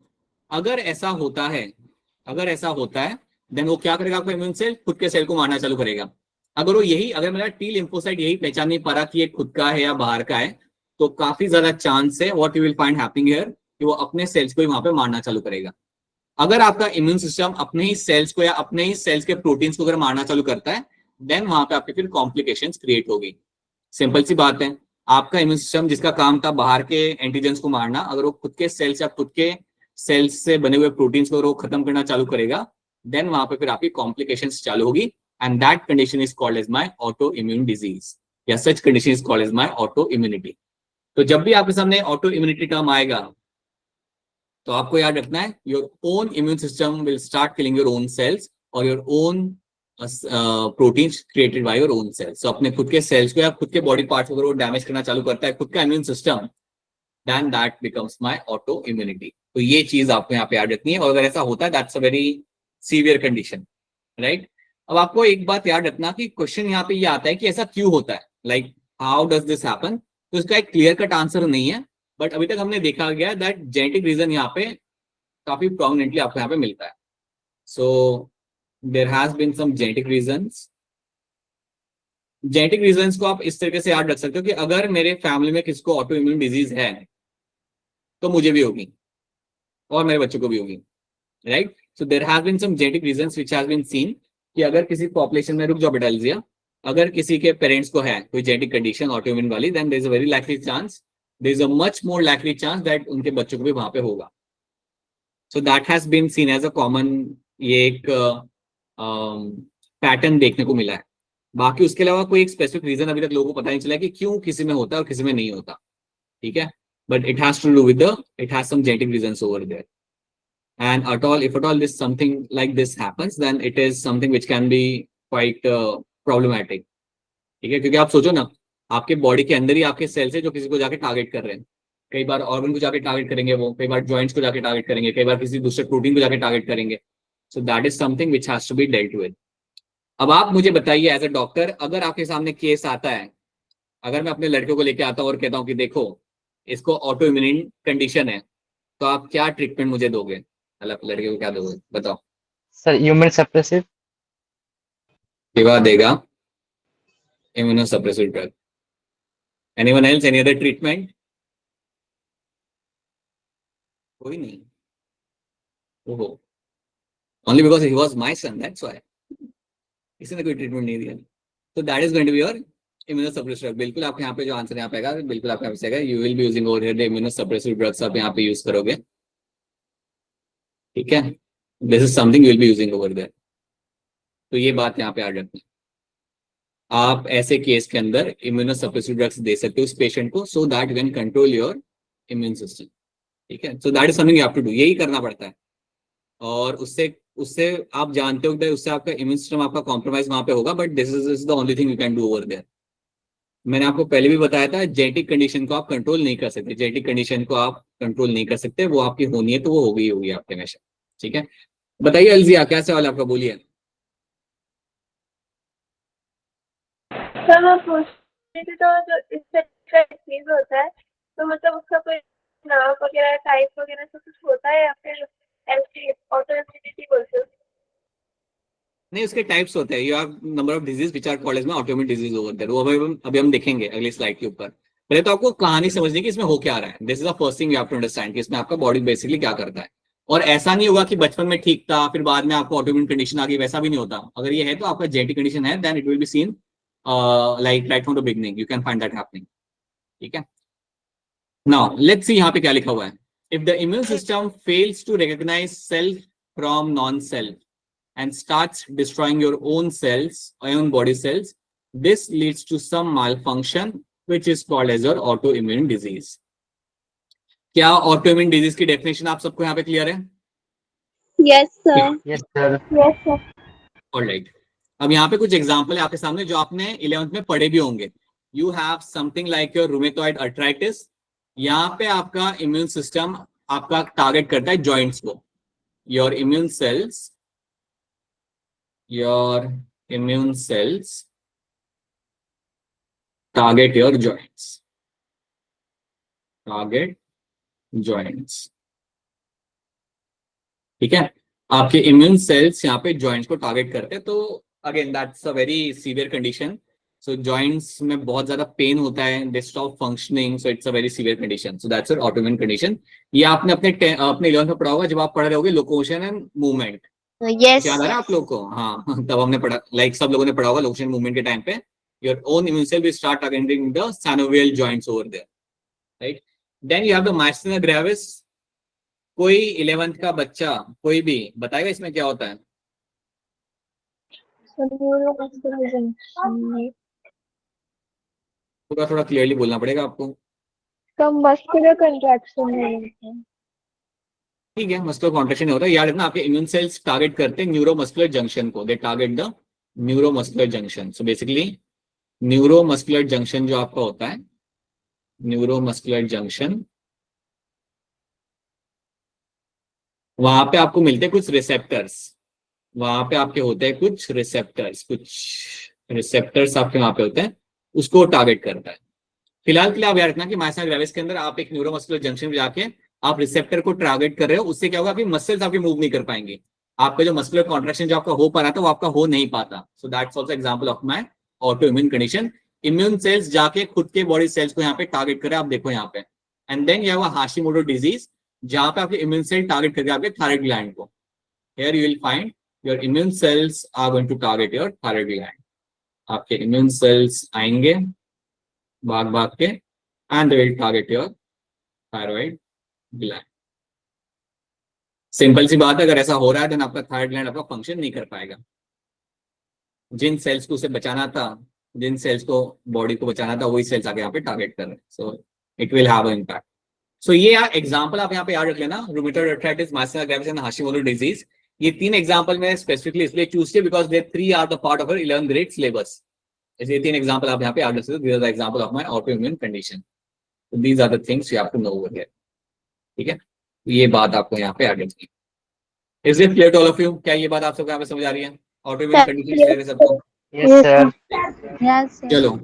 अगर ऐसा होता है देन वो क्या करेगा, आपका इम्यून सेल खुद के सेल को मारना चालू करेगा. अगर मेरा टी लिम्फोसाइट यही पहचान नहीं पा रहा कि ये खुद का है या बाहर का है, तो काफी ज्यादा चांस है what you will find happening here कि वो अपने सेल्स को ही वहां पे मारना चालू करेगा. अगर आपका इम्यून सिस्टम अपने ही सेल्स को या अपने ही सेल्स के प्रोटीन्स को अगर मारना चालू करता है, देन वहां पे आपके फिर कॉम्प्लिकेशंस क्रिएट होगी. सिंपल सी बात है, आपका इम्यून सिस्टम जिसका काम था बाहर के एंटीजेंस को मारना, अगर वो खुद के सेल्स या खुद के सेल्स से बने हुए प्रोटीन्स को वो खत्म करना चालू करेगा, देन वहां पे फिर आपकी कॉम्प्लिकेशंस चालू होगी. And that condition is called as my auto immune disease, या such condition is called as my auto immunity. तो जब भी आपके सामने ऑटो इम्यूनिटी टर्म आएगा, तो आपको याद रखना है your own immune system will start killing your own cells और your own proteins created by your own cells. तो अपने खुद के सेल्स को या खुद के बॉडी पार्ट्स को अगर वो डैमेज करना चालू करता है खुद का immune system, then that becomes my auto immunity. तो ये चीज आपको यहाँ पे याद रखनी है. और अगर ऐसा होता है, that's a very severe condition, right. अब आपको एक बात याद रखना कि क्वेश्चन यहाँ पे ये आता है कि ऐसा क्यों होता है, like how does this happen. तो इसका एक क्लियर कट आंसर नहीं है, बट अभी तक हमने देखा गया दैट जेनेटिक रीजन यहाँ पे काफी प्रोमिनेंटली आपको यहाँ पे मिलता है. So there has been some genetic reasons को आप इस तरीके से याद रख सकते हो कि अगर मेरे फैमिली में किसको ऑटो इम्यून डिजीज है, तो मुझे भी होगी और मेरे बच्चों को भी होगी, right. So there has been some genetic reasons which has been seen कि अगर किसी पॉपुलेशन में, रुक जाओ बेटा एल्जिया, अगर किसी के पेरेंट्स को है कोई जेनेटिक कंडीशन ऑटो इम्यून वाली, then there is a very likely chance, there is a much more likely chance that उनके बच्चों को भी वहां पे होगा. So that has been seen as a common, ये एक पैटर्न देखने को मिला है. बाकी उसके अलावा कोई एक स्पेसिफिक रीजन अभी तक लोगों को पता नहीं चला कि क्यों किसी में होता है और किसी में नहीं होता, ठीक है. But it has to do with it has some genetic reasons over there. And if at all this something like this happens, then it is something which can be quite problematic. ठीक है, क्योंकि आप सोचो ना, आपके body के अंदर ही आपके सेल्स है जो किसी को जाके टारगेट कर रहे हैं. कई बार ऑर्गन को जाके टारगेट करेंगे, वो कई बार जॉइंट्स को जाके टारगेट करेंगे, कई बार किसी दूसरे प्रोटीन को जाके टारगेट करेंगे. So that is something which has to be dealt with. अब आप मुझे बताइए एज अ डॉक्टर, अगर आपके सामने केस आता है, अगर मैं अपने लड़के को लेके आता हूँ और कहता हूँ कि देखो इसको ऑटो इम्यून कंडीशन है, तो आप क्या ट्रीटमेंट मुझे दोगे, लड़के को क्या दोगे, बताओ. सर इम्यून सप्रेसिव दवा देगा, immunosuppressive drug. Anyone else, any other treatment? कोई नहीं. ओहो, only because he was my son, that's why. किसी ने कोई ट्रीटमेंट नहीं दिया. तो that is going to be your immunosuppressive drug. बिल्कुल आपके यहाँ पे जो आंसर यहाँ पे आएगा, बिल्कुल आपके यहाँ पे आएगा, you will be using over here the immunosuppressive drugs. आप यहाँ पे यूज करोगे, ठीक है. This is something you will be using over there. तो ये बात यहाँ पे याद रखना. आप ऐसे केस के अंदर इम्यूनोसप्रेसिव ड्रग्स दे सकते हो उस पेशेंट को, so that you can control your immune system, ठीक है. So that is something you have to do, यही करना पड़ता है. और उससे आप जानते हो कि उससे आपका इम्यून सिस्टम आपका कॉम्प्रोमाइज वहां पे होगा, but this is the only thing you can do over there. मैंने आपको पहले भी बताया था, जेनेटिक कंडीशन को आप कंट्रोल नहीं कर सकते. जेनेटिक कंडीशन को आप कंट्रोल नहीं कर सकते, वो आपकी होनी है तो वो होगी आपके हमेशा, ठीक है. बताइए अलजिया, क्या सवाल आपका, बोलिए. सर मैं पूछ रही थी, तो जो इससे डिसीज होता है, तो मतलब उसका कोई नाम वगैरह, टाइप वगैरह सब कुछ होता है, या फिर ऐसी ऑटो इम्यूनिटी बोलते हो? नहीं, उसके टाइप्स होते हैं. You have number of disease which are called as autoimmune disease over there. वो अभी हम देखेंगे अगली स्लाइड के ऊपर. पहले तो आपको कहानी समझनी कि इसमें हो क्या रहा है. This is the first thing you have to understand कि इसमें आपका बॉडी बेसिकली क्या करता है. और ऐसा नहीं होगा कि बचपन में ठीक था फिर बाद में आपको ऑटोइम्यून कंडीशन आ गई, वैसा भी नहीं होता. अगर ये है तो आपका जेनेटिक कंडीशन है, then it will be seen like right from the beginning. You can find that happening. ठीक है. Now let's see यहाँ पे क्या लिखा हुआ है. If the immune system fails to recognize self from non-self and starts destroying your own cells, own body cells, this leads to some malfunction which is called as your autoimmune disease. क्या autoimmune disease की definition आप सबको यहाँ पे clear है? Yes, sir. Yes, sir. Yes, sir. Alright. अब यहाँ पे कुछ एग्जाम्पल है आपके सामने जो आपने 11th में पढ़े भी होंगे. You have something like your rheumatoid arthritis. यहाँ पे आपका इम्यून सिस्टम आपका टारगेट करता है जॉइंट्स को. Your immune cells target your joints. Target joints. ठीक है. आपके इम्यून सेल्स यहाँ पे जॉइंट्स को टारगेट करते हैं. तो again that's a very severe condition. So joints में बहुत ज्यादा पेन होता है, they stop functioning, so it's a very severe condition. So that's your autoimmune condition. ये आपने अपने 11th में पढ़ा होगा जब आप पढ़ रहे होगे लोकोमोशन एंड मूवमेंट. Yes. याद आ रहा है आप लोग को? हाँ, तब हमने पढ़ा, लाइक सब लोगों ने पढ़ा होगा लोकोमोशन मूवमेंट के टाइम पे. Your own immune cell will start targeting the synovial joints over there, right. Then you have the myasthenia gravis. कोई 11th का बच्चा कोई भी बताएगा इसमें क्या होता है? थोड़ा क्लियरली बोलना पड़ेगा आपको. Muscular contraction. ठीक है, मस्कुलर कॉन्ट्रैक्शन होता है. याद रखना आपके इम्यून सेल्स टारगेट करते हैं न्यूरोमस्कुलर जंक्शन को. दे target the neuromuscular junction. So basically neuromuscular junction जो आपका होता है, न्यूरोमस्कुलर जंक्शन, वहां पे आपको मिलते हैं कुछ रिसेप्टर्स. वहां पे आपके होते हैं कुछ रिसेप्टर्स आपके वहां पे होते हैं, उसको टारगेट करता है. फिलहाल के लिए आप याद रखना कि माइसना ग्रेविस के अंदर आप एक न्यूरोमस्कुलर जंक्शन में जाके आप रिसेप्टर को टारगेट कर रहे हो. उससे क्या होगा, आपकी मसल्स आपके मूव नहीं कर पाएंगे. आपका जो मस्कुलर कॉन्ट्रैक्शन जो आपका हो पा रहा था वो आपका हो नहीं पाता. So that's also example of my auto immune condition. Immune cells जाके खुद के बॉडी सेल्स को यहाँ पे टारगेट कर रहे हैं. आप देखो यहाँ पे. And then you have a Hashimoto disease जहां पे आपके इम्यून सेल टारगेट करके आपके थायराइड ग्लैंड को. Here you will find your immune cells are going to target your thyroid gland. आपके इम्यून सेल्स आएंगे भाग के and they will target your thyroid gland. Simple सी बात है, अगर ऐसा हो रहा है देन आपका थायराइड ग्लैंड आपका फंक्शन नहीं कर पाएगा. जिन सेल्स को उसे बचाना था, जिन सेल्स को बॉडी को बचाना था, वही सेल्स आगे यहाँ पे टारगेट कर रहे हैं. So it will have an impact. So ये एग्जांपल आप यहाँ पे याद रख लेना. Rheumatoid arthritis, myasthenia gravis and Hashimoto disease. ये 3 एग्जांपल में स्पेसिफिकली इसलिए चूज किए because they 3 are the part of 11th grade syllabus. इसलिए 3 एग्जांपल आप यहाँ पे याद रख सकते हो. These are the example of my autoimmune condition. These are the things you have to know over here. ठीक है, ये बात आपको यहाँ पे याद रखनी है. Is it clear to all of you? क्या ये बात आप सबको यहाँ पे समझ आ रही है? ऑटोइम्यून कंडीशन क्लियर है सबको? Yes, sir. Yes, sir. चलो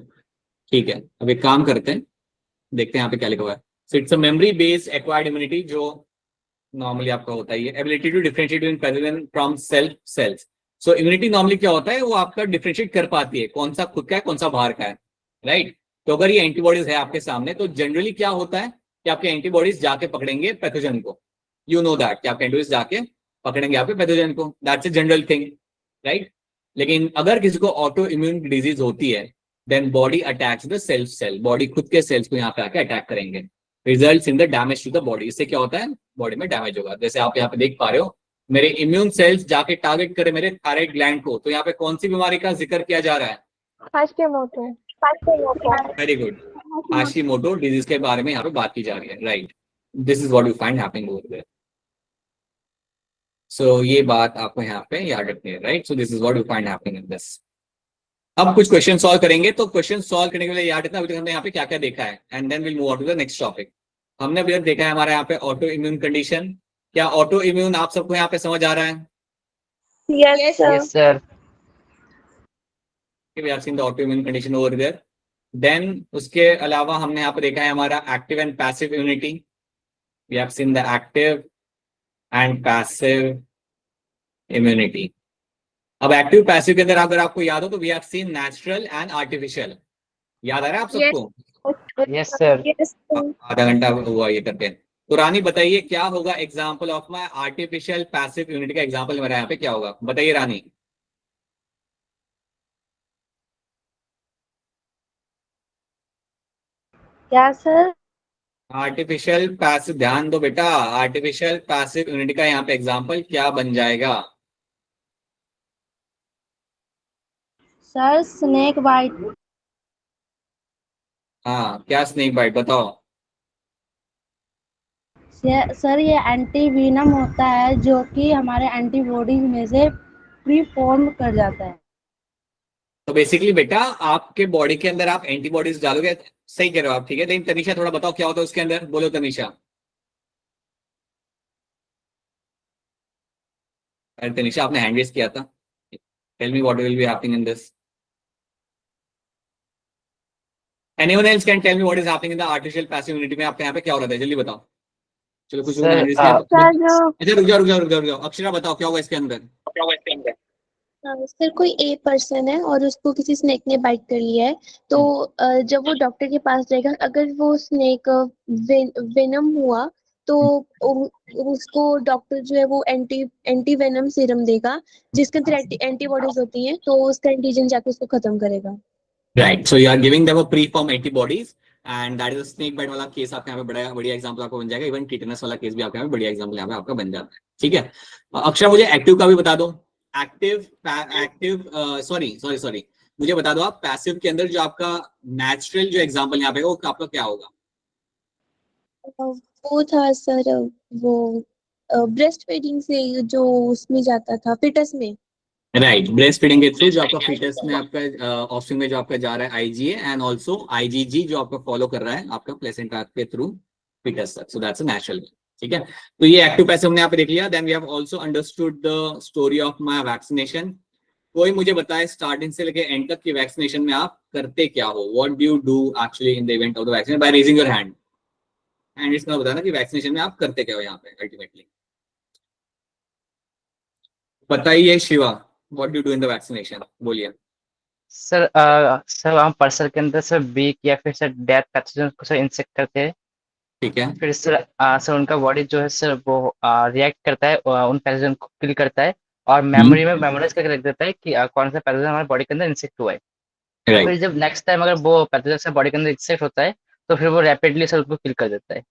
ठीक है, अब एक काम करते हैं, देखते हैं यहाँ पे क्या लिखा हुआ है. So it's a memory based acquired immunity, जो नॉर्मली आपका होता है. Ability to differentiate between present from self cells. So immunity normally क्या होता है, वो आपका डिफरेंशिएट कर पाती है कौन सा खुद का है कौन सा बाहर का है, राइट. तो अगर ये एंटीबॉडीज है आपके सामने तो जनरली क्या होता है कि आपके एंटीबॉडीज जाके पकड़ेंगे पैथोजन को. यू नो दैट कि आपके एंटीबॉडीज जाके पकड़ेंगे आपके पैथोजन को. That's a general thing, right. लेकिन अगर किसी को ऑटो इम्यून डिजीज होती है then body attacks the self cell. Body खुद के सेल्स को यहाँ पे आके अटैक करेंगे. Results in the damage to the body. इससे क्या होता है, बॉडी में डैमेज होगा. जैसे आप यहाँ पे देख पा रहे हो, मेरे इम्यून सेल्स जाके टारगेट करे मेरे थायराइड ग्लैंड को. तो यहाँ पे कौन सी बीमारी का जिक्र किया जा रहा है? Hashimoto. Very good. Hashimoto disease के बारे में यहाँ पे बात की जा रही है, right. This is what you find happening over there. So ये बात आपको यहाँ पे याद रखनी है, right. So this is what you find happening in this. अब कुछ क्वेश्चन सॉल्व करेंगे. तो क्वेश्चन सॉल्व करने के लिए याद रखना अभी तक हमने यहाँ पे क्या क्या देखा है, and then will move on to the next topic. हमने अभी तक देखा है हमारा यहाँ पे ऑटो इम्यून कंडीशन. क्या ऑटो इम्यून आप सबको यहाँ पे समझ आ रहा है? Yes, sir. Yes, sir. We have seen the autoimmune condition over there. Then उसके अलावा हमने यहाँ पे देखा है हमारा active and passive immunity. We have seen the active and passive immunity. अब एक्टिव पैसिव के अंदर अगर आपको याद हो तो we have seen natural and artificial. याद आ रहा है आप सबको? Yes, sir. Yes, sir. आधा घंटा हुआ ये करते हैं. तो रानी बताइए क्या होगा example of my artificial passive immunity का एग्जाम्पल मेरा यहाँ पे क्या होगा, बताइए रानी. क्या सर? आर्टिफिशियल पैसिव, ध्यान दो बेटा, आर्टिफिशियल पैसिव इम्यूनिटी का यहाँ पे एग्जांपल क्या बन जाएगा? Sir snake bite. हाँ, क्या स्नेक बाइट, बताओ। सर ये एंटी वीनम होता है जो कि हमारे एंटीबॉडीज में से प्री फॉर्म कर जाता है। तो बेसिकली बेटा आपके बॉडी के अंदर आप एंटीबॉडीज डालोगे, सही कह रहे हो आप, ठीक है। लेकिन तनीषा थोड़ा बताओ क्या होता है उसके अंदर, बोलो तनीषा। अरे तनीषा आपने हैंड रेज किया था, tell me what will be happening in this. Anyone else can tell me what is happening in the artificial passive immunity में, आपके यहाँ पे क्या हो रहा है, जल्दी बताओ। चलो कुछ लोगों ने सर हैंड रेज किया। सर जो अच्छा रुक जाओ, अक्षरा बताओ क्या होगा इसके अंदर। सर कोई एक पर्सन है और उसको किसी स्नेक ने बाइट कर लिया है, तो जब वो डॉक्टर के पास जाएगा, अगर वो स्नेक वेनम हुआ तो उसको डॉक्टर जो है वो एंटी वेनम सीरम देगा जिसके अंदर एंटीबॉडीज होती हैं, तो उसका एंटीजन जाके उसको खत्म करेगा। Right, so you are giving them a pre form antibodies and that is snake bite वाला केस आपके यहाँ पे बड़ा बढ़िया एग्जांपल आपको बन जाएगा। इवन टिटेनस वाला केस भी आपके यहाँ पे बढ़िया एग्जांपल यहाँ पे आपका बन जाता है, ठीक है। अक्षर मुझे एक्टिव का भी बता दो। एक्टिव सॉरी मुझे बता दो आप, पैसिव के अंदर जो आपका नेचुरल जो एग्जांपल यहाँ पे वो आपका क्या होगा? वो था सर, वो ब्रेस्ट फीडिंग से जो उसमें जाता था फिटस में। राइट, ब्रेस्ट फीडिंग के थ्रू जो आपका फीटस में आपका ऑफस्प्रिंग में जो आपका जा रहा है आईजीए एंड आल्सो आईजीजी जो आपका फॉलो कर रहा है आपका प्लेसेंटा के थ्रू फीटस तक, सो दैट्स अ नेचुरल, ठीक है। तो ये एक्टिव पैसिव हमने यहाँ पे देख लिया। Then we have also understood the story of my vaccination. कोई मुझे बताए स्टार्टिंग से लेके एंड तक की वैक्सीनेशन में आप करते क्या हो, what do you do actually in the event of the vaccination, by raising your hand. And इसका बताना कि वैक्सीनेशन में आप करते क्या हो यहाँ पे अल्टीमेटली, बताइए Shiva, what do you do in the vaccination, बोलिए। सर हम पर्सन के अंदर सर बीक या फिर सर डेथ पैथोजन को सर इंसेक्ट करते हैं। ठीक है, फिर सर उनका बॉडी जो है सर वो रिएक्ट करता है, उन पैथोजन को किल करता है और मेमोरी में मेमोराइज करके रख देता है कि कौन सा पैथोजन हमारे बॉडी के अंदर इंसेक्ट हुआ है। राइट, फिर जब नेक्स्ट टाइम अगर वो पैथोजन से बॉडी के अंदर इंसेक्ट होता है तो फिर वो रैपिडली सर उसको किल कर देता है।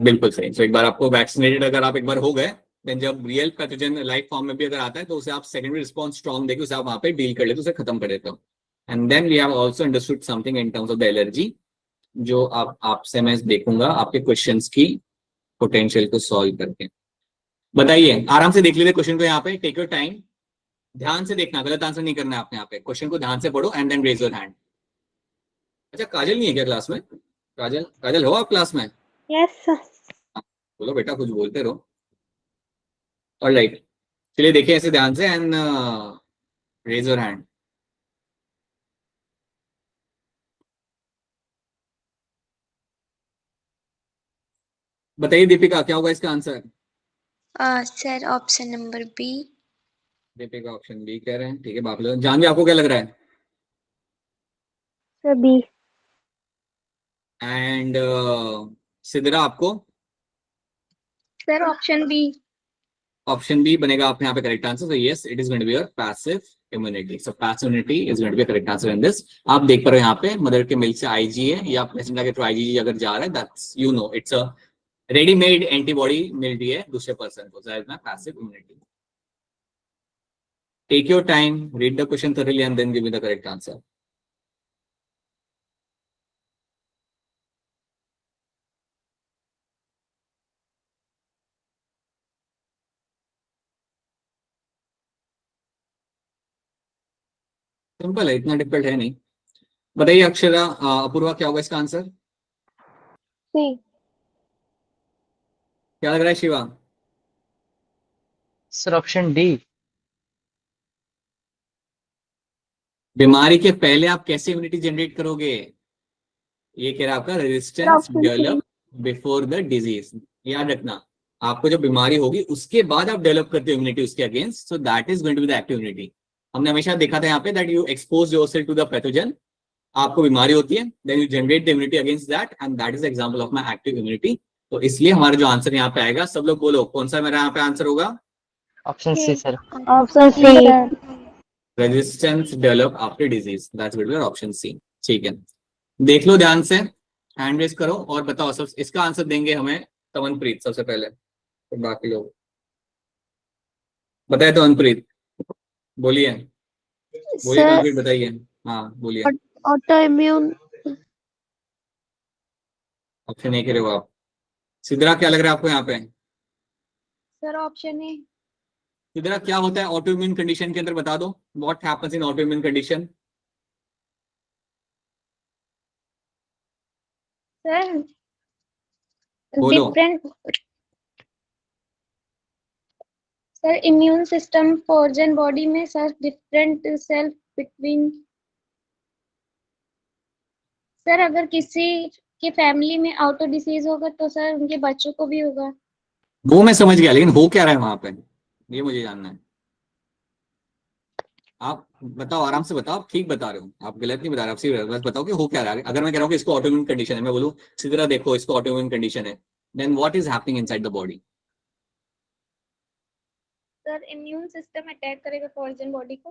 बिल्कुल सही। तो एक बार आपको वैक्सीनेटेड अगर आप एक बार हो गए, देन जब रियल पैथोजन लाइफ फॉर्म में भी अगर आता है तो उसे आप सेकेंडरी रिस्पॉन्स स्ट्रॉन्ग देके उसे आप वहां पे डील कर लेते हो, उसे खत्म कर देते हो। And then we have also understood something in terms of the allergy, जो आप आपसे मैं देखूंगा आपके क्वेश्चंस की पोटेंशियल को सॉल्व करके। बताइए, आराम से देख लीजिए क्वेश्चन को, यहाँ पे टेक योर टाइम, ध्यान से देखना, गलत आंसर नहीं करना है आपने। यहाँ पे क्वेश्चन को ध्यान से पढ़ो and then raise your hand. अच्छा काजल नहीं है क्या क्लास में? काजल हो आप क्लास में? Yes sir. बोलो बेटा, कुछ बोलते रहो। ऑलराइट, चलिए देखिए ऐसे ध्यान से एंड रेज योर हैंड। बताइए दीपिका, क्या होगा इसका answer? Sir option number B. Deepika option B कह रहे हैं, ठीक है। बाप लोग जानवी, आपको क्या लग रहा है? Sir B. एंड सिद्रा आपको? Sir option B. Option B बनेगा आपने यहाँ पे correct answer. So yes, it is going to be your passive immunity. So passive immunity is going to be correct answer in this. आप देख पा रहे हो यहाँ पे मदर के मिल्क से आईजीए या प्लेसेंटा के थ्रू आईजीजी अगर जा रहा है, that's you know it's a readymade antibody मिल रही है दूसरे पर्सन को, that is my passive immunity. Take your time, read the question thoroughly and then give me the correct answer. Simple है, इतना डिफिकल्ट है नहीं। बताइए अक्षरा, अपूर्वा, क्या होगा इसका आंसर? सी। क्या लग रहा है शिवा? Sir option D. बीमारी के पहले आप कैसे इम्यूनिटी जनरेट करोगे? ये कह रहा है आपका resistance develop before the disease. याद रखना, आपको जब बीमारी होगी उसके बाद आप डेवलप करते हो इम्यूनिटी उसके against, so that is going to be the active immunity. हमने हमेशा देखा था यहाँ पे that you expose yourself to the pathogen, आपको बीमारी होती है, then you generate the immunity against that and that is example of my active immunity. तो इसलिए हमारा जो आंसर यहाँ पे आएगा, सब लोग बोलो कौन सा मेरा यहाँ पे आंसर होगा? Option C sir. Option C. Resistance develop after disease, that's going to be option C, ठीक है। देख लो ध्यान से, हैंड रेज करो और बताओ। सब इसका आंसर देंगे हमें तमनप्रीत सबसे पहले, तो बाकी लोग बताए। तमनप्रीत बोलिए, बोलिए सर तमनप्रीत बताइए। हाँ बोलिए। Auto immune. ऑप्शन ए के रहे हो आप। सिद्रा क्या लग रहा है आपको यहाँ पे? Sir option A. सिद्रा क्या होता है ऑटो इम्यून कंडीशन के अंदर, बता दो। What happens in auto immune condition? Sir बोलो। Different. Sir immune system foreign body में sir different cell between. Sir अगर किसी के फैमिली में ऑटो डिसीज होगा तो सर उनके बच्चों को भी होगा। वो मैं समझ गया, लेकिन हो क्या रहा है वहां पे, ये मुझे जानना है। आप बताओ, आराम से बताओ। आप ठीक बता रहे हो, आप गलत नहीं बता रहे, आप सही बस बताओ कि हो क्या रहा है। अगर मैं कह रहा हूँ कि इसको ऑटोइम्यून कंडीशन है, मैं बोलूँ सीधा देखो इसको ऑटोइम्यून कंडीशन है, then what is happening inside the body? Sir immune system attack करेगा फॉर्जन बॉडी को।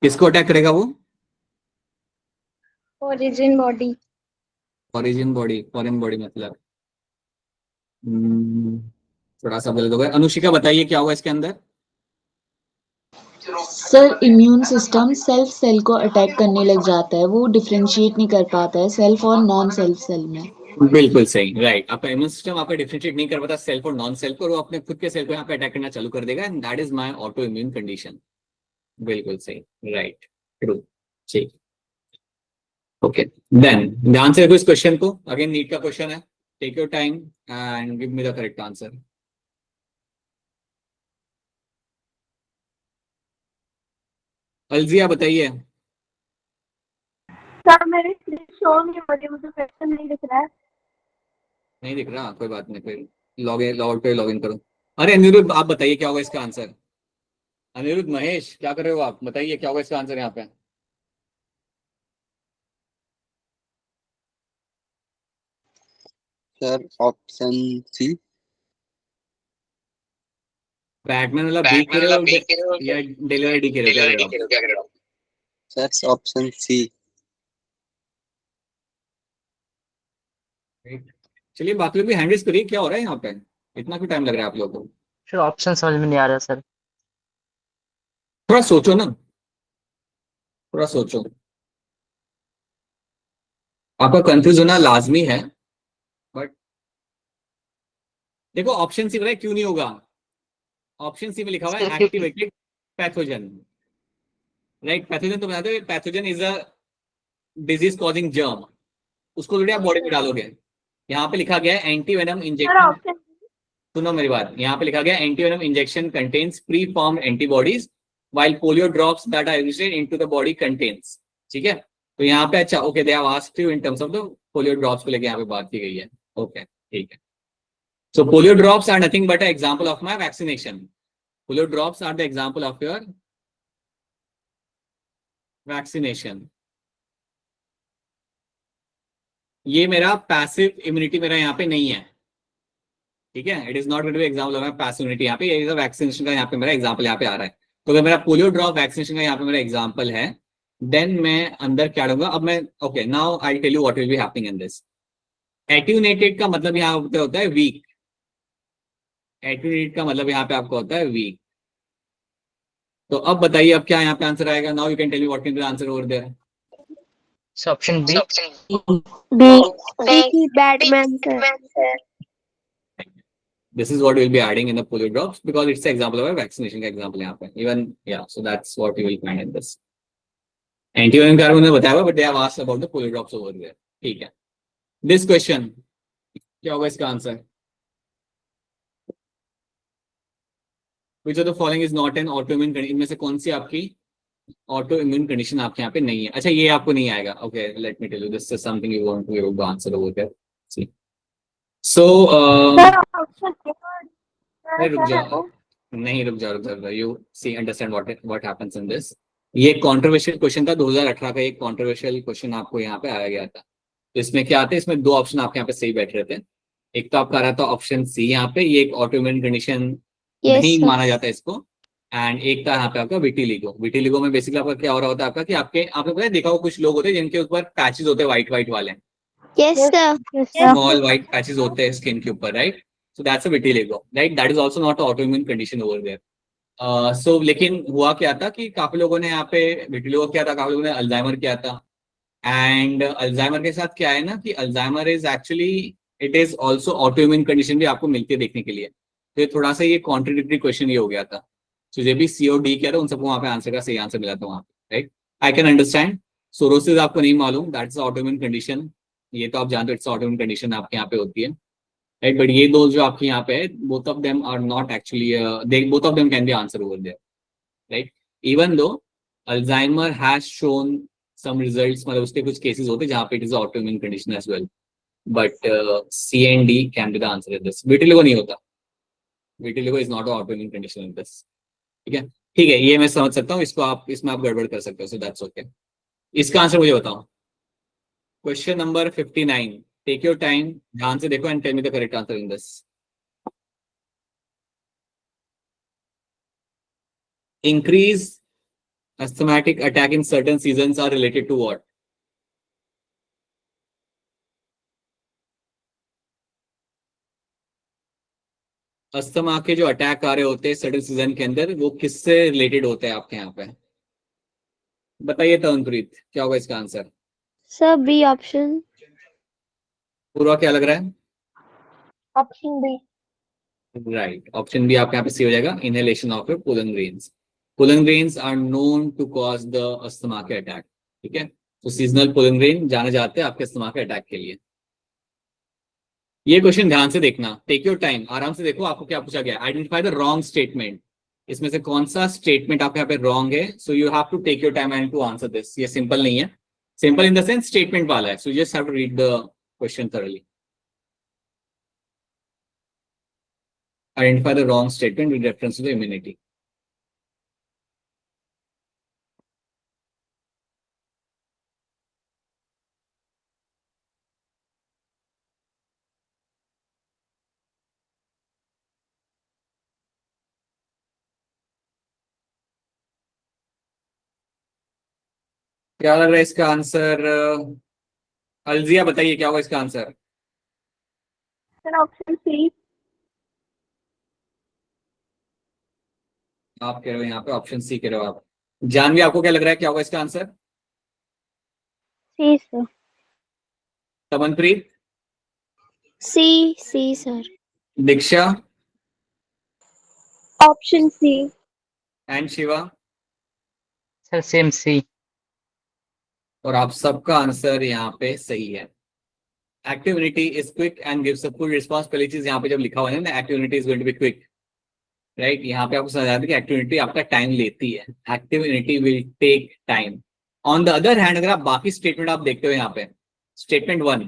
किसको अटैक करेगा वो? Foreign body. Foreign body, foreign body मतलब थोड़ा सा गलत हो गया। अनुशिका बताइए क्या होगा इसके अंदर? Sir immune system self cell को अटैक करने लग जाता है, वो डिफरेंशिएट नहीं कर पाता है सेल्फ और नॉन सेल्फ सेल में। बिल्कुल सही, राइट। आपका इम्यून सिस्टम आपका डिफरेंशिएट नहीं कर पाता सेल्फ और नॉन सेल्फ को, और वो अपने खुद के सेल को यहाँ पे अटैक करना चालू कर देगा, and that is my auto immune condition. बिल्कुल सही, राइट, ट्रू। ठीक, ओके। देन ध्यान से देखो इस क्वेश्चन को, अगेन नीट का क्वेश्चन है। Take your time and give me the correct answer. अलजिया बताइए। सर मेरी स्क्रीन शो नहीं हो रही, मुझे क्वेश्चन नहीं दिख रहा है। नहीं दिख रहा, कोई बात नहीं, फिर लॉग इन, लॉग आउट पे लॉग इन करो। अरे अनिरुद्ध आप बताइए क्या होगा इसका आंसर? अनिरुद्ध, महेश क्या कर रहे हो आप? बताइए क्या होगा इसका आंसर यहाँ पे? Sir option C. बैटमैन वाला बी के रहे हो या डिलीवरी डी के रहे हो, क्या कर रहे हो? Sir option C. चलिए बाकी लोग भी हैंड रेज करिए, क्या हो रहा है यहाँ पे? इतना क्यों टाइम लग रहा है आप लोगों को? सर ऑप्शन समझ में नहीं आ रहा सर। थोड़ा सोचो ना, थोड़ा सोचो। आपका कंफ्यूज होना लाजमी है, बट देखो ऑप्शन सी बताए क्यों नहीं होगा। ऑप्शन सी में लिखा हुआ है एक्टिवेटेड पैथोजन, राइट। पैथोजन तो बताते हो, pathogen is a disease causing germ, उसको थोड़ी आप बॉडी में डालोगे। यहाँ पे लिखा गया है anti venom sir injection. Option सुनो मेरी बात, यहाँ पे लिखा गया anti venom injection contains pre formed antibodies while polio drops that are administered into the body contains। ठीक है, तो यहाँ पे अच्छा, okay, they have asked you in terms of the polio drops को लेके यहाँ पे बात की गई है। ओके ठीक है। So polio drops are nothing but example of my vaccination. Polio drops are the example of your vaccination. ये मेरा पैसिव इम्यूनिटी मेरा यहाँ पे नहीं है, ठीक है। It is not going to be example of my passive immunity. यहाँ पे ये वैक्सीनेशन का यहाँ पे मेरा एग्जांपल यहाँ पे आ रहा है। तो अगर मेरा पोलियो ड्रॉप वैक्सीनेशन का यहाँ पे मेरा एग्जांपल है, देन मैं अंदर क्या डालूंगा अब मैं? Okay, now I tell you what will be happening in this. Attenuated का मतलब यहाँ पे होता है वीक। एट्यूनेटेड का मतलब यहाँ पे आपको होता है वीक। तो अब बताइए अब क्या यहाँ पे आंसर आएगा? Now you can tell me what can be the answer over there. Sir option B. B Batman sir. This is what we'll be adding in the polio drops because it's an example of a vaccination का example यहाँ पे। Even yeah, so that's what you will find in this. Antivenom का उन्होंने बताया हुआ, but they have asked about the polio drops over there। ठीक है। This question क्या होगा इसका answer? Which of the following is not an autoimmune condition? इनमें से कौन सी आपकी ऑटो इम्यून कंडीशन आपके यहाँ पे नहीं है? अच्छा ये आपको नहीं आएगा। Okay, let me tell you, this is something you want to answer over there. See so sir option नहीं, रुक जाओ, नहीं रुक जाओ, you see understand what happens in this. ये कंट्रोवर्शियल क्वेश्चन था 2018 का, एक कंट्रोवर्शियल क्वेश्चन आपको यहाँ पे आया गया था। तो इसमें क्या आते हैं, इसमें दो ऑप्शन आपके यहाँ पे सही बैठ रहे थे। एक तो आपका आ रहा था ऑप्शन सी यहाँ पे, ये एक ऑटोइम्यून कंडीशन नहीं माना जाता इसको, एंड एक था यहाँ पे आपका विटिलिगो। विटिलिगो में बेसिकली आपका क्या हो रहा होता है आपका कि आपने पता है देखा हो कुछ लोग होते हैं जिनके ऊपर पैचेस होते हैं व्हाइट व्हाइट वाले, Yes, sir. Yes, small white patches होते हैं स्किन के ऊपर, right? So that's a vitiligo, right? That is also not autoimmune condition over there. So लेकिन हुआ क्या था कि काफी लोगों ने यहाँ पे विटिलिगो किया था, काफी लोगों ने अल्जाइमर किया था। एंड अल्जाइमर के साथ क्या है ना कि Alzheimer is actually it is also autoimmune condition भी आपको मिलती है देखने के लिए। तो ये थोड़ा सा ये कॉन्ट्रोडिक्टरी क्वेश्चन ये हो गया था। तो जो भी सी और डी किया था उन सबको वहाँ पे आंसर का सही आंसर मिला था वहाँ पे, right? I can understand. Sorosis आपको नहीं मालूम, दैट्स ऑटोइम्यून कंडीशन, ये तो आप जानते हो, इट्स ऑटोइम्यून कंडीशन आपके यहाँ पे होती है, राइट? बट ये दो जो आपके यहाँ पे है, both of them are not actually they both of them can be answer over there, right? Even though Alzheimer's has shown some results, मतलब उसके कुछ केसेस होते हैं जहाँ पे it is autoimmune condition as well, but C and D can be the answer in this. Vitiligo नहीं होता, vitiligo is not autoimmune condition in this, ठीक है? ठीक है, ये मैं समझ सकता हूँ, इसको आप इसमें आप गड़बड़ कर सकते हो, सो दैट्स ओके। इसका आंसर मुझे बताओ। Question number 59, take your time, ध्यान से देखो and tell me the correct answer in this. Increase asthmatic attack in certain seasons are related to what? Asthma के जो अटैक आ रहे होते हैं सर्टेन सीजन के अंदर, वो किससे रिलेटेड होते हैं आपके यहाँ पे? बताइए तरुणप्रीत, क्या होगा इसका आंसर? Sir, B option. पूरा क्या लग रहा है? option B. Right, option B आपके यहाँ पे सी हो जाएगा, inhalation of pollen grains. Pollen grains are known to cause the asthma के अटैक, ठीक है? तो सीजनल पोलन ग्रेन जाने जाते हैं आपके अस्थमा के अटैक के लिए। ये क्वेश्चन ध्यान से देखना, टेक योर टाइम, आराम से देखो आपको क्या पूछा गया। आइडेंटिफाई द रॉन्ग स्टेटमेंट, इसमें से कौन सा स्टेटमेंट आपके यहाँ पे रॉन्ग है? So you have to take your time and to answer this. ये सिंपल नहीं है, simple in the sense statement वाला है, so you just have to read the question thoroughly. Identify the wrong statement with reference to the immunity. क्या लग रहा है इसका आंसर? अलजिया बताइए क्या होगा इसका आंसर? Sir, option C. आप कह रहे हो यहाँ पे ऑप्शन सी कह रहे हो आप। जानवी, आपको क्या लग रहा है क्या होगा इसका answer? C, sir. Tamanpreet, C, sir. Diksha Option C. And Shiva, sir same C. और आप सबका आंसर यहाँ पे सही है। Active immunity is quick and gives a full response. पहली चीज यहाँ पे जब लिखा हुआ है ना, active immunity is going to be quick, right? यहाँ पे आपको समझ आता है कि एक्टिव इम्यूनिटी आपका टाइम लेती है, active immunity will take time. On the other hand, अगर आप बाकी स्टेटमेंट आप देखते हो यहाँ पे, statement 1,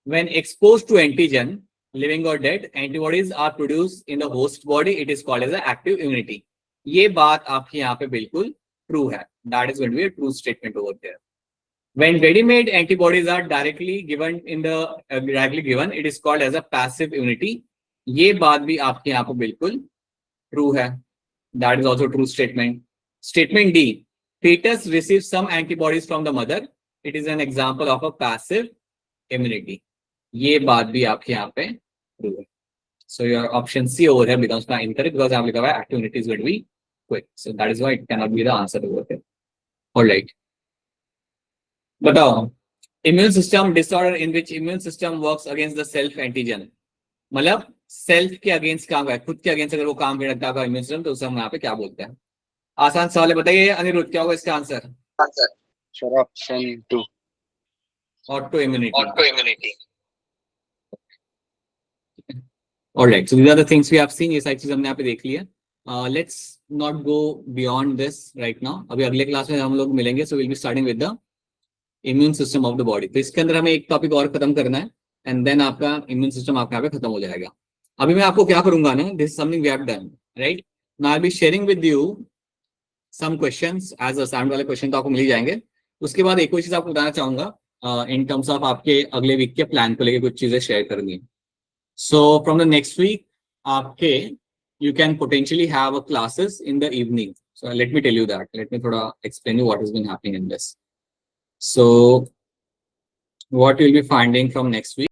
when exposed to antigen, living or dead, antibodies are produced in the host body, it is called as a active immunity. ये बात आपकी यहाँ पे बिल्कुल ट्रू है, that is going to be a true statement over there. When ready-made antibodies are directly given it is called as a passive immunity. ये बात भी आपके यहाँ पे बिल्कुल ट्रू है, that is also true statement. Statement D, fetus receives some antibodies from the mother, it is an example of a passive immunity. ये बात भी आपके यहाँ पे ट्रू है। So your option C over here becomes my incorrect because यहाँ लिखा हुआ है active immunity is going to be quick. So that is why it cannot be the answer over here. All right. बताओ, immune system disorder in which immune system works against the self antigen, मतलब self के against काम है, खुद के against अगर वो काम करने लगता है इम्यून सिस्टम, तो उसे हम यहाँ पे क्या बोलते हैं? आसान सवाल है, बताइए अनिरुद्ध क्या होगा इसका answer? Sir option 2, auto immunity. Alright, so these are the things we have seen. ये सारी चीज हमने यहाँ पे देख ली है। Let's not go beyond this right now. अभी अगले क्लास में हम लोग मिलेंगे, so we'll be starting with the immune system of the body. तो इसके अंदर हमें एक टॉपिक और खत्म करना है, and then आपका immune system आपका यहाँ पे खत्म हो जाएगा। अभी मैं आपको क्या करूंगा ना, this is something we have done, right? Now I'll be sharing with you some questions as assignment वाले क्वेश्चन तो आपको मिल ही जाएंगे। उसके बाद एक और चीज आपको बताना चाहूंगा, in terms of आपके अगले वीक के प्लान को लेकर कुछ चीजें शेयर करनी है। So from the next week आपके you can potentially have a classes in the evening. So let me tell you that. Let me thoda explain you what has been happening in this. So what you'll be finding from next week.